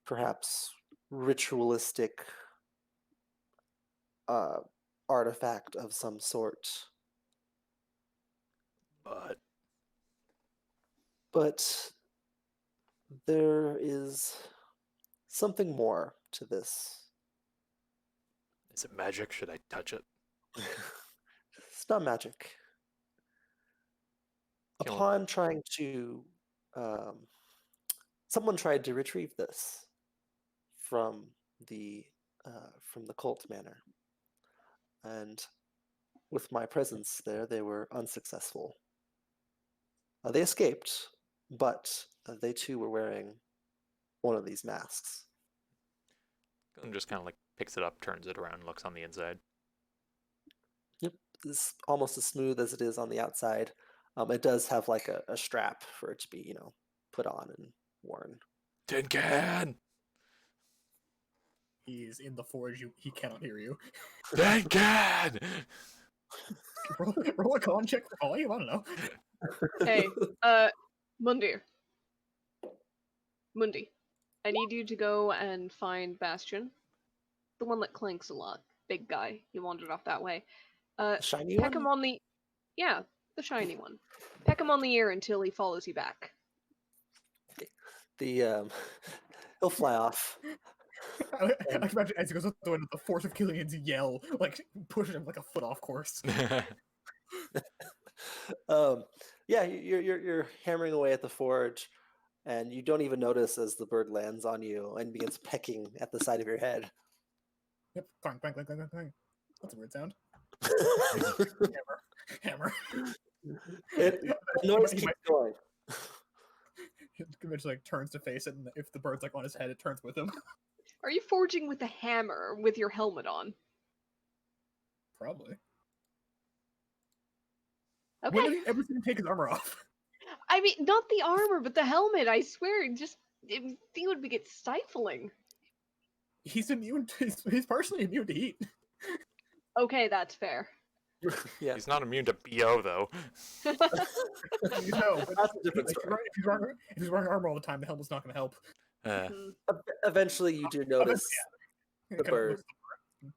Speaker 3: perhaps ritualistic artifact of some sort. But there is something more to this
Speaker 1: Is it magic? Should I touch it?
Speaker 3: It's not magic.
Speaker 1: Kill him.
Speaker 3: Upon trying to, someone tried to retrieve this from the cult manor, and with my presence there, they were unsuccessful. They escaped, but they too were wearing one of these masks.
Speaker 1: And just kind of like picks it up, turns it around, looks on the inside.
Speaker 3: Yep, it's almost as smooth as it is on the outside. It does have like a strap for it to be, put on and worn.
Speaker 1: Tin can!
Speaker 2: He's in the forge. He cannot hear you.
Speaker 1: Tin can!
Speaker 2: roll a con check for volume. I don't know.
Speaker 4: Hey, Mundi. Mundi, I need you to go and find Bastion. The one that clanks a lot. Big guy. He wandered off that way.
Speaker 3: The shiny
Speaker 4: Peck
Speaker 3: one?
Speaker 4: him on the... Yeah, the shiny one. Peck him on the ear until he follows you back.
Speaker 3: He'll fly off.
Speaker 2: I can imagine as he goes up the window, the force of Killian's yell, like pushing him like a foot off course.
Speaker 3: Yeah, you're hammering away at the forge, and you don't even notice as the bird lands on you and begins pecking at the side of your head.
Speaker 2: Yep, clang, clang, clang, clang, clang, clang. That's a weird sound. Hammer.
Speaker 3: The noise
Speaker 2: He
Speaker 3: keeps
Speaker 2: might-
Speaker 3: going.
Speaker 2: He eventually like turns to face it, and if the bird's like on his head, it turns with him.
Speaker 4: Are you forging with a hammer with your helmet on?
Speaker 2: Probably.
Speaker 4: Okay.
Speaker 2: When did he ever see him take his armor off?
Speaker 4: I mean, not the armor, but the helmet. I swear, it would get stifling.
Speaker 2: He's immune. He's partially immune to heat.
Speaker 4: Okay, that's fair.
Speaker 3: Yeah,
Speaker 1: He's not immune to BO, though.
Speaker 2: No, but
Speaker 3: that's a different
Speaker 2: if
Speaker 3: story.
Speaker 2: he's wearing armor all the time, the helmet's not going to help.
Speaker 4: Mhm.
Speaker 3: Eventually, you do notice
Speaker 2: It
Speaker 3: the
Speaker 2: kinda
Speaker 3: bird.
Speaker 2: looks the bird.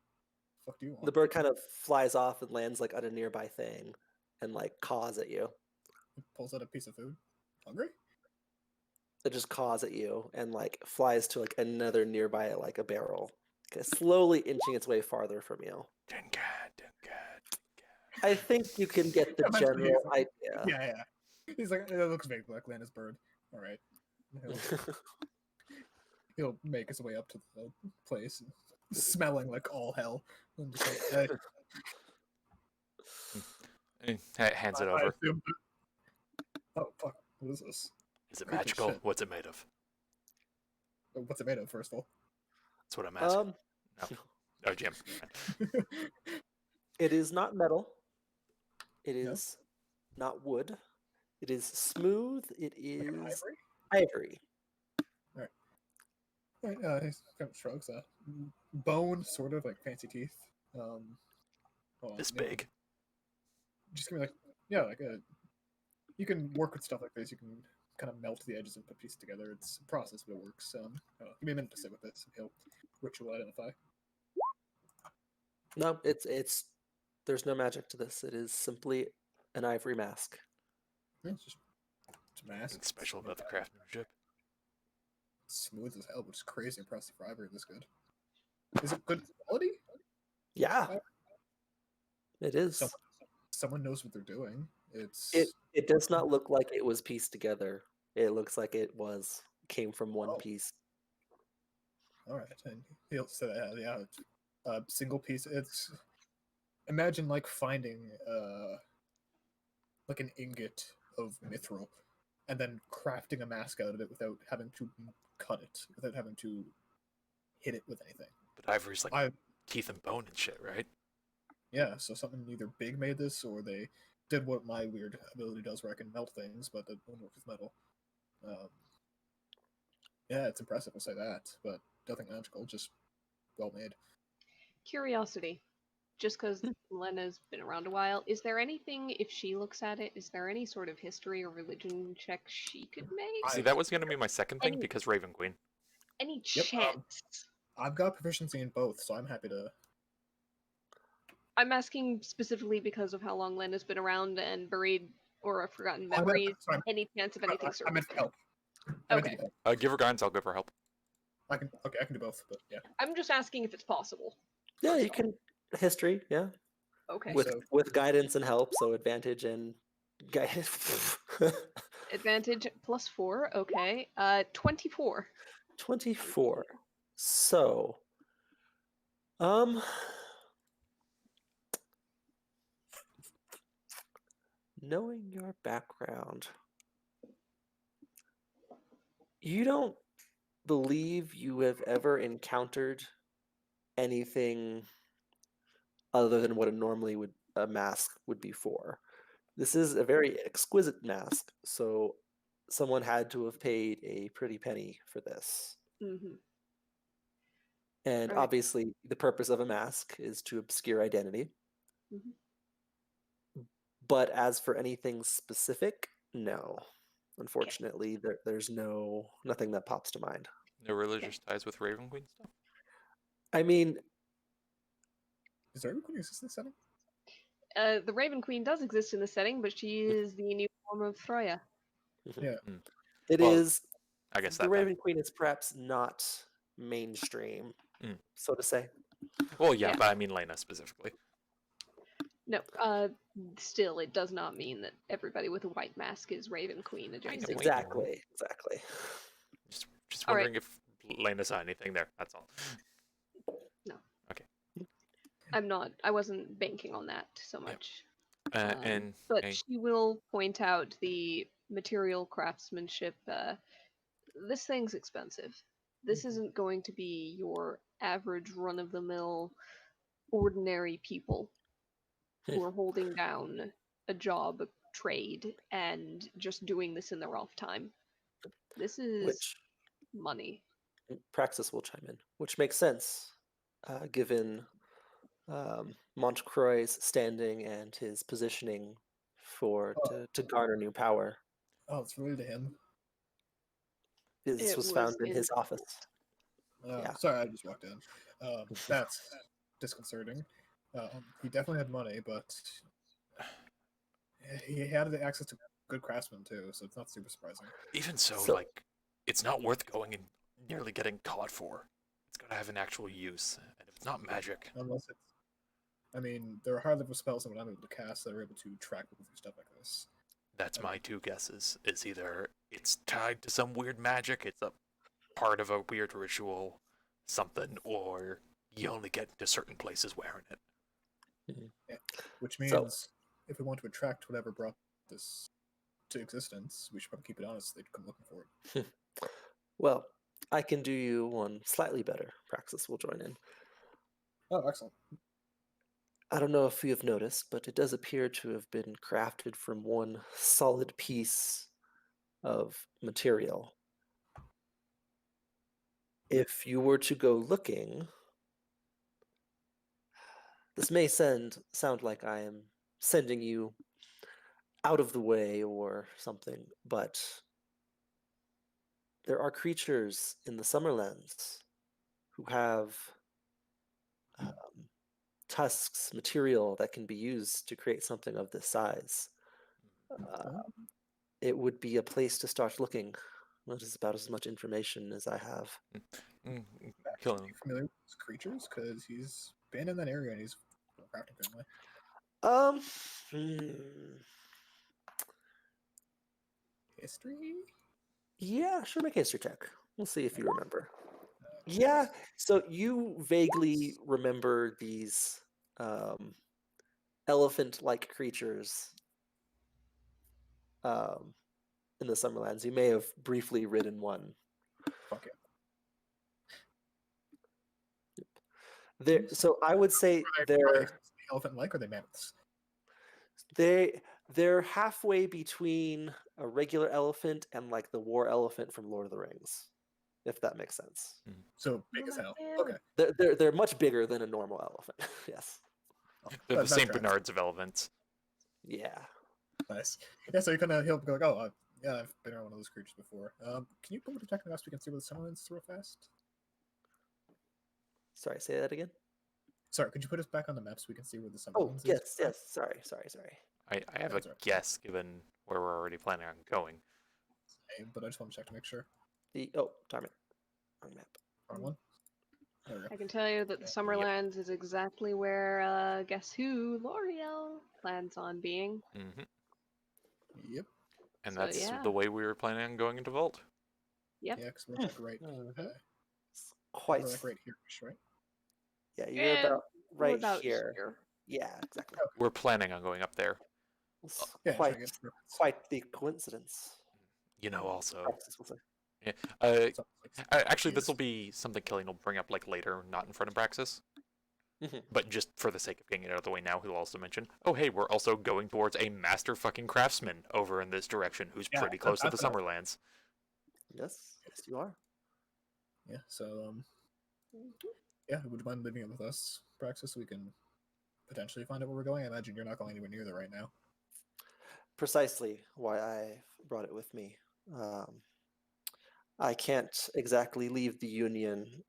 Speaker 2: Fuck do you want?
Speaker 3: The bird kind of flies off and lands like on a nearby thing, and like caws at you.
Speaker 2: Pulls out a piece of food. Hungry?
Speaker 3: It just caws at you and like flies to like another nearby like a barrel, slowly inching its way farther from you.
Speaker 1: Tin can, tin can.
Speaker 3: I think you can get the
Speaker 2: Eventually he's
Speaker 3: general
Speaker 2: like-
Speaker 3: idea.
Speaker 2: Yeah. He's like, it looks vaguely like Landa's bird. All right. He'll make his way up to the place, smelling like all hell. And just like,
Speaker 1: Hands it
Speaker 2: I
Speaker 1: over.
Speaker 2: assume that- Oh fuck! What is this?
Speaker 1: Is it
Speaker 2: Creepy
Speaker 1: magical?
Speaker 2: shit.
Speaker 1: What's it made of?
Speaker 2: What's it made of? First of all.
Speaker 1: That's what I'm asking. No. Oh, Jim.
Speaker 3: It is not metal. It
Speaker 2: No?
Speaker 3: is not wood. It is smooth. It
Speaker 2: Like an
Speaker 3: is
Speaker 2: ivory?
Speaker 3: ivory.
Speaker 2: Right, he kind of shrugs. Bone, sort of like fancy teeth. Hold on,
Speaker 1: This
Speaker 2: maybe-
Speaker 1: big.
Speaker 2: Just give me like a. You can work with stuff like this. You can kind of melt the edges and put pieces together. It's a process, but it works. Give me a minute to sit with this, and he'll ritual identify.
Speaker 3: No, it's. There's no magic to this. It is simply an ivory mask.
Speaker 2: Yeah, it's a mask.
Speaker 1: Nothing special about the craftsmanship.
Speaker 2: Smooth as hell, which is crazy impressive for ivory this good. Is it good quality?
Speaker 3: Yeah, it is.
Speaker 2: Someone knows what they're doing. It's
Speaker 3: It does not look like it was pieced together. It looks like it came from one
Speaker 2: Oh.
Speaker 3: piece.
Speaker 2: all right. And he'll say that, yeah, it's a single piece. It's imagine like finding like an ingot of mithril, and then crafting a mask out of it without having to cut it, without having to hit it with anything.
Speaker 1: But ivory's like
Speaker 2: I
Speaker 1: teeth and bone and shit, right?
Speaker 2: Yeah, so something either big made this, or they did what my weird ability does, where I can melt things, but it won't work with metal. Yeah, it's impressive. I'll say that, but nothing magical, just well made.
Speaker 4: Curiosity. Just because Lena's been around a while, is there anything, if she looks at it, is there any sort of history or religion check she could make?
Speaker 1: See, that was going to be my second thing
Speaker 4: Any-
Speaker 1: because Raven Queen.
Speaker 4: Any
Speaker 2: Yep,
Speaker 4: chance?
Speaker 2: I've got proficiency in both, so I'm happy to.
Speaker 4: I'm asking specifically because of how long Lena's been around and buried or forgotten
Speaker 2: I meant-
Speaker 4: memories.
Speaker 2: sorry,
Speaker 4: Any chance of anything
Speaker 2: I meant
Speaker 4: surfacing?
Speaker 2: help. I meant to
Speaker 4: Okay.
Speaker 2: do help.
Speaker 1: Give her guidance, I'll give her help.
Speaker 2: I can do both, but yeah.
Speaker 4: I'm just asking if it's possible.
Speaker 3: Yeah, you can history. Yeah,
Speaker 4: Okay.
Speaker 2: So-
Speaker 3: with guidance and help, so advantage and guidance.
Speaker 4: Advantage +4. Okay. 24.
Speaker 3: 24. So, um, knowing your background, you don't believe you have ever encountered anything other than what a mask would be for. This is a very exquisite mask, so someone had to have paid a pretty penny for this.
Speaker 4: Mm-hmm.
Speaker 3: And
Speaker 4: Right.
Speaker 3: obviously, the purpose of a mask is to obscure identity.
Speaker 4: Mhm.
Speaker 3: But as for anything specific, no. Unfortunately, there's nothing that pops to mind.
Speaker 1: No religious ties with Raven Queen stuff?
Speaker 3: I mean,
Speaker 2: Is there anyone exist in this setting?
Speaker 4: The Raven Queen does exist in the setting, but she is the new form of Freya.
Speaker 2: Yeah.
Speaker 3: it
Speaker 1: Well,
Speaker 3: is.
Speaker 1: I guess
Speaker 3: The
Speaker 1: that then.
Speaker 3: Raven Queen is perhaps not mainstream,
Speaker 1: Mm.
Speaker 3: so to say.
Speaker 1: Well, yeah,
Speaker 4: Yeah.
Speaker 1: but I mean Lena specifically.
Speaker 4: No, still, it does not mean that everybody with a white mask is Raven Queen adjacent.
Speaker 1: Wait,
Speaker 3: Exactly.
Speaker 1: Just
Speaker 4: All right.
Speaker 1: wondering if Lena saw anything there. That's all.
Speaker 4: I wasn't banking on that so much.
Speaker 1: And
Speaker 4: But
Speaker 1: hey,
Speaker 4: she will point out the material craftsmanship. This thing's expensive. This
Speaker 2: Mhm.
Speaker 4: isn't going to be your average run-of-the-mill, ordinary people who are holding down a job, a trade, and just doing this in their off time. This is
Speaker 3: Which
Speaker 4: money.
Speaker 3: Praxis will chime in, which makes sense, given Montcroix's standing and his positioning to garner new power.
Speaker 2: Oh, it's related to him.
Speaker 3: This
Speaker 4: It
Speaker 3: was
Speaker 4: was
Speaker 3: found in
Speaker 4: in-
Speaker 3: his office. Yeah.
Speaker 2: Sorry, I just walked in. That's disconcerting. He definitely had money, but he had the access to good craftsmen too, so it's not super surprising.
Speaker 1: even so,
Speaker 3: So-
Speaker 1: like, it's not worth going and nearly getting caught for. It's got to have an actual use, and if it's not magic,
Speaker 2: Unless it's, I mean, there are high level spells that I'm able to cast that are able to track people through stuff like this.
Speaker 1: that's my two guesses. Is either it's tied to some weird magic, it's a part of a weird ritual, something, or you only get into certain places wearing it.
Speaker 2: Which
Speaker 3: So-
Speaker 2: means if we want to attract whatever brought this to existence, we should probably keep it honest. They'd come looking for it.
Speaker 3: Well, I can do you one slightly better. Praxis will join in.
Speaker 2: Oh, excellent.
Speaker 3: I don't know if you have noticed, but it does appear to have been crafted from one solid piece of material. If you were to go looking, this may sound like I am sending you out of the way or something, but there are creatures in the Summerlands who have tusks, material that can be used to create something of this size. It would be a place to start looking. That is about as much information as I have.
Speaker 1: Kill
Speaker 2: Are
Speaker 1: him.
Speaker 2: you familiar with these creatures? Because he's been in that area and he's from a crafting family. History?
Speaker 3: Yeah, sure, make a history check. We'll see if you remember. Yeah, so you vaguely remember these elephant-like creatures in the Summerlands. You may have briefly ridden one.
Speaker 2: Fuck
Speaker 3: So I would say
Speaker 2: it. Elephant-like or are they mammoths?
Speaker 3: they're halfway between a regular elephant and like the war elephant from Lord of the Rings, if that makes sense.
Speaker 2: So big as hell.
Speaker 4: Yeah.
Speaker 2: Okay.
Speaker 3: They're much bigger than a normal elephant. Yes.
Speaker 1: They're the
Speaker 2: that
Speaker 1: Saint
Speaker 2: tracks.
Speaker 1: Bernards of elephants.
Speaker 3: Yeah.
Speaker 2: Nice. Yeah, so you kind of he'll go like, oh, yeah, I've been around one of those creatures before. Can you pull the detective mouse so we can see where the Summerlands is real fast?
Speaker 3: Sorry, say that again.
Speaker 2: Sorry, could you put us back on the map so we can see where the Summerlands
Speaker 3: Oh,
Speaker 2: is?
Speaker 3: yes. Sorry.
Speaker 1: I have a
Speaker 2: That's all right.
Speaker 1: guess given where we're already planning on going.
Speaker 2: But I just want to check to make sure.
Speaker 3: Darn it. Wrong map.
Speaker 2: Wrong one. There
Speaker 4: I can tell you that the Summerlands is exactly where, guess who, L'Oreal plans on being.
Speaker 1: Hmm.
Speaker 2: we go. Yep.
Speaker 1: And
Speaker 4: So,
Speaker 1: that's
Speaker 4: yeah.
Speaker 1: the way we were planning on going into Vault.
Speaker 4: Yep.
Speaker 2: Yeah, because we're like right,
Speaker 3: It's quite.
Speaker 2: we're like right here, right?
Speaker 3: Yeah, you're
Speaker 4: And
Speaker 3: about
Speaker 4: we're
Speaker 3: right
Speaker 4: about
Speaker 3: here. Yeah, exactly.
Speaker 1: We're planning on going up there.
Speaker 3: It's
Speaker 2: Yeah,
Speaker 3: quite,
Speaker 2: sure, I get it.
Speaker 3: quite the coincidence.
Speaker 1: You know, also.
Speaker 3: Praxis will say.
Speaker 1: Yeah.
Speaker 2: It's almost like
Speaker 1: Actually, this
Speaker 2: years.
Speaker 1: will be something Killian will bring up like later, not in front of Praxis.
Speaker 3: Mhm.
Speaker 1: But just for the sake of getting it out of the way now, he'll also mention, oh hey, we're also going towards a master fucking craftsman over in this direction, who's
Speaker 2: Yeah,
Speaker 1: pretty close to the
Speaker 2: that's what I-
Speaker 1: Summerlands.
Speaker 3: Yes, yes, you are.
Speaker 2: Yeah, so yeah, would you mind leaving it with us, Praxis, so we can potentially find out where we're going? I imagine you're not going anywhere near there right now.
Speaker 3: Precisely why I brought it with me. I can't exactly leave the Union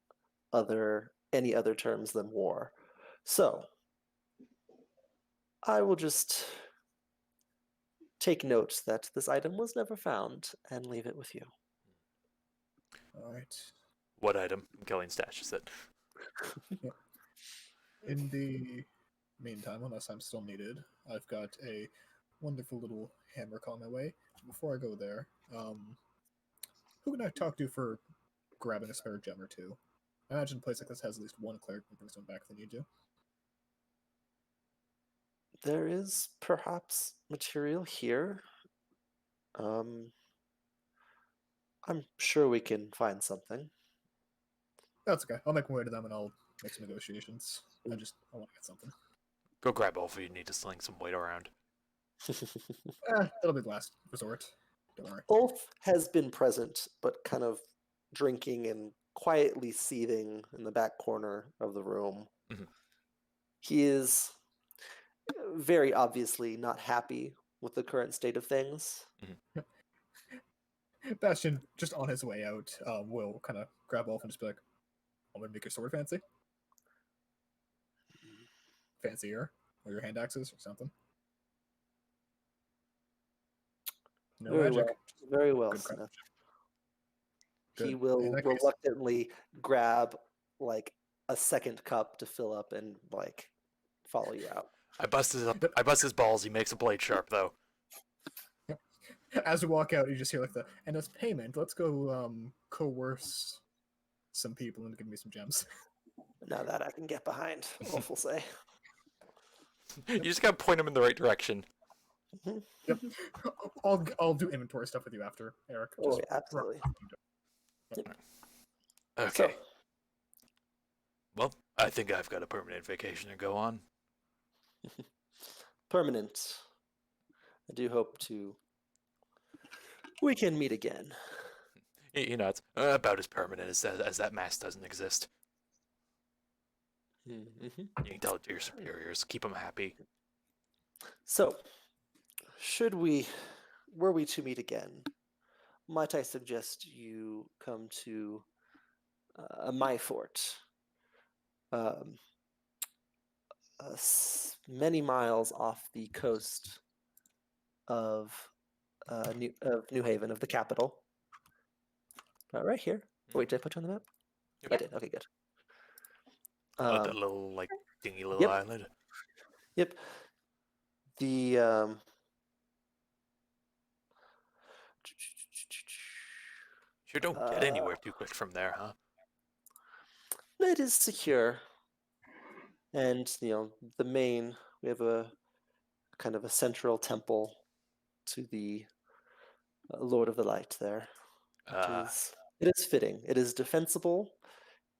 Speaker 3: any other terms than war. So I will just take note that this item was never found and leave it with you.
Speaker 2: All right.
Speaker 1: What item? Killian stashes it.
Speaker 2: In the meantime, unless I'm still needed, I've got a wonderful little hammer on my way. Before I go there, who can I talk to for grabbing a spare gem or two? I imagine a place like this has at least one cleric who brings one back if they need to.
Speaker 3: There is perhaps material here. I'm sure we can find something.
Speaker 2: That's okay. I'll make my way to them and I'll make some negotiations. I want to get something.
Speaker 1: Go grab Ulf if you need to sling some weight around.
Speaker 2: That'll be the last resort. Don't worry.
Speaker 3: Ulf has been present, but kind of drinking and quietly seething in the back corner of the room.
Speaker 1: Mhm.
Speaker 3: He is very obviously not happy with the current state of things.
Speaker 2: Bastion, just on his way out, will kind of grab Ulf and just be like, I'm going to make your sword fancy. Fancier. Or your hand axes or something. No
Speaker 3: Very
Speaker 2: magic.
Speaker 3: well, very well,
Speaker 2: Good
Speaker 3: Smith.
Speaker 2: Good.
Speaker 3: He
Speaker 2: In
Speaker 3: will
Speaker 2: that case-
Speaker 3: reluctantly grab like a second cup to fill up and like follow you out.
Speaker 1: I bust his balls. He makes a blade sharp though.
Speaker 2: As we walk out, you just hear like and as payment, let's go coerce some people into giving me some gems.
Speaker 3: Now that I can get behind, Ulf will say.
Speaker 1: You just gotta point him in the right direction.
Speaker 2: Yep. I'll do inventory stuff with you after, Eric.
Speaker 3: Oh,
Speaker 2: Just
Speaker 3: yeah, absolutely.
Speaker 1: Okay.
Speaker 3: So,
Speaker 1: Well, I think I've got a permanent vacation to go on.
Speaker 3: permanent. I do hope we can meet again.
Speaker 1: You know, it's about as permanent as that mask doesn't exist.
Speaker 3: Mm-hmm.
Speaker 1: You can tell it to your superiors. Keep them happy.
Speaker 3: So, were we to meet again, might I suggest you come to my fort, many miles off the coast of New Haven, of the capital. Right here. Wait, did I put you on the map?
Speaker 1: Yep.
Speaker 3: I did. Okay, good.
Speaker 1: That little like dingy little
Speaker 3: yep.
Speaker 1: island.
Speaker 3: Yep. The
Speaker 1: Sure don't get anywhere too quick from there, huh?
Speaker 3: it is secure, and we have a kind of a central temple to the Lord of the Light there. It is fitting. It is defensible.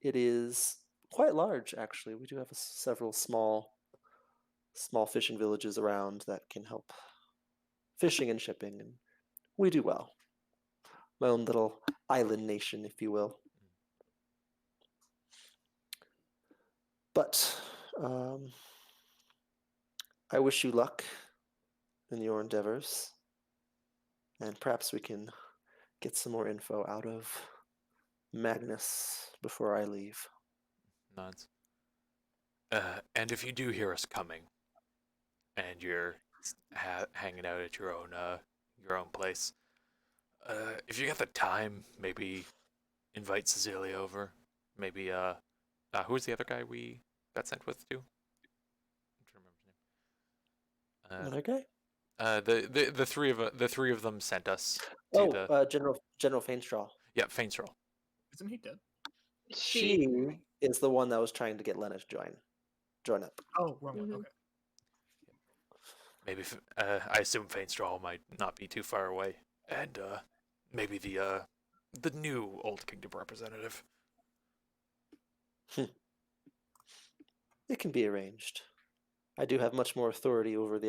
Speaker 3: It is quite large, actually. We do have several small fishing villages around that can help fishing and shipping, and we do well. My own little island nation, if you will. But I wish you luck in your endeavors, and perhaps we can get some more info out of Magnus before I leave.
Speaker 1: Nods. And if you do hear us coming, and you're hanging out at your own place, if you got the time, maybe invite Cecilia over. Maybe Who was the other guy we got sent with too? I'm trying to remember his name.
Speaker 3: Another guy?
Speaker 1: The three of them sent us to
Speaker 3: Oh,
Speaker 1: the
Speaker 3: General Fainstraw.
Speaker 1: Fainstraw.
Speaker 2: Isn't he dead?
Speaker 4: She.
Speaker 3: is the one that was trying to get Lena to join up.
Speaker 2: Oh, wrong one.
Speaker 4: Mhm.
Speaker 2: Okay.
Speaker 1: Maybe I assume Fainstraw might not be too far away, and maybe the new Old Kingdom representative.
Speaker 3: It can be arranged. I do have much more authority over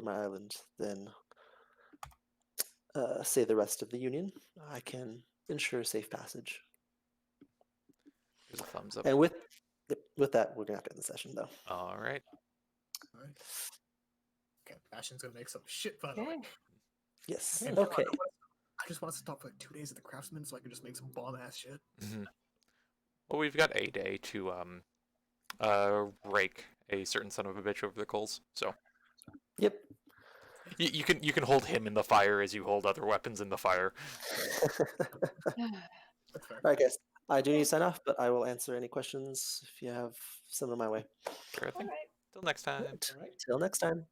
Speaker 3: my island than, say, the rest of the Union. I can ensure safe passage.
Speaker 1: There's a thumbs up.
Speaker 3: And with that, we're gonna have to end the session, though.
Speaker 1: All right.
Speaker 2: Alright. Okay, Bastion's gonna make some shit, by the way.
Speaker 4: Okay.
Speaker 3: Yes.
Speaker 2: And
Speaker 3: Okay.
Speaker 2: I just want to stop for like 2 days at the Craftsman so I can just make some bomb ass shit.
Speaker 1: Well, we've got a day to rake a certain son of a bitch over the coals. So
Speaker 3: Yep.
Speaker 1: you can hold him in the fire as you hold other weapons in the fire.
Speaker 2: That's fair.
Speaker 3: All right, guys. I do need to sign off, but I will answer any questions if you have some in my way.
Speaker 1: Sure thing.
Speaker 4: Alright.
Speaker 1: Till next time.
Speaker 3: Till next time.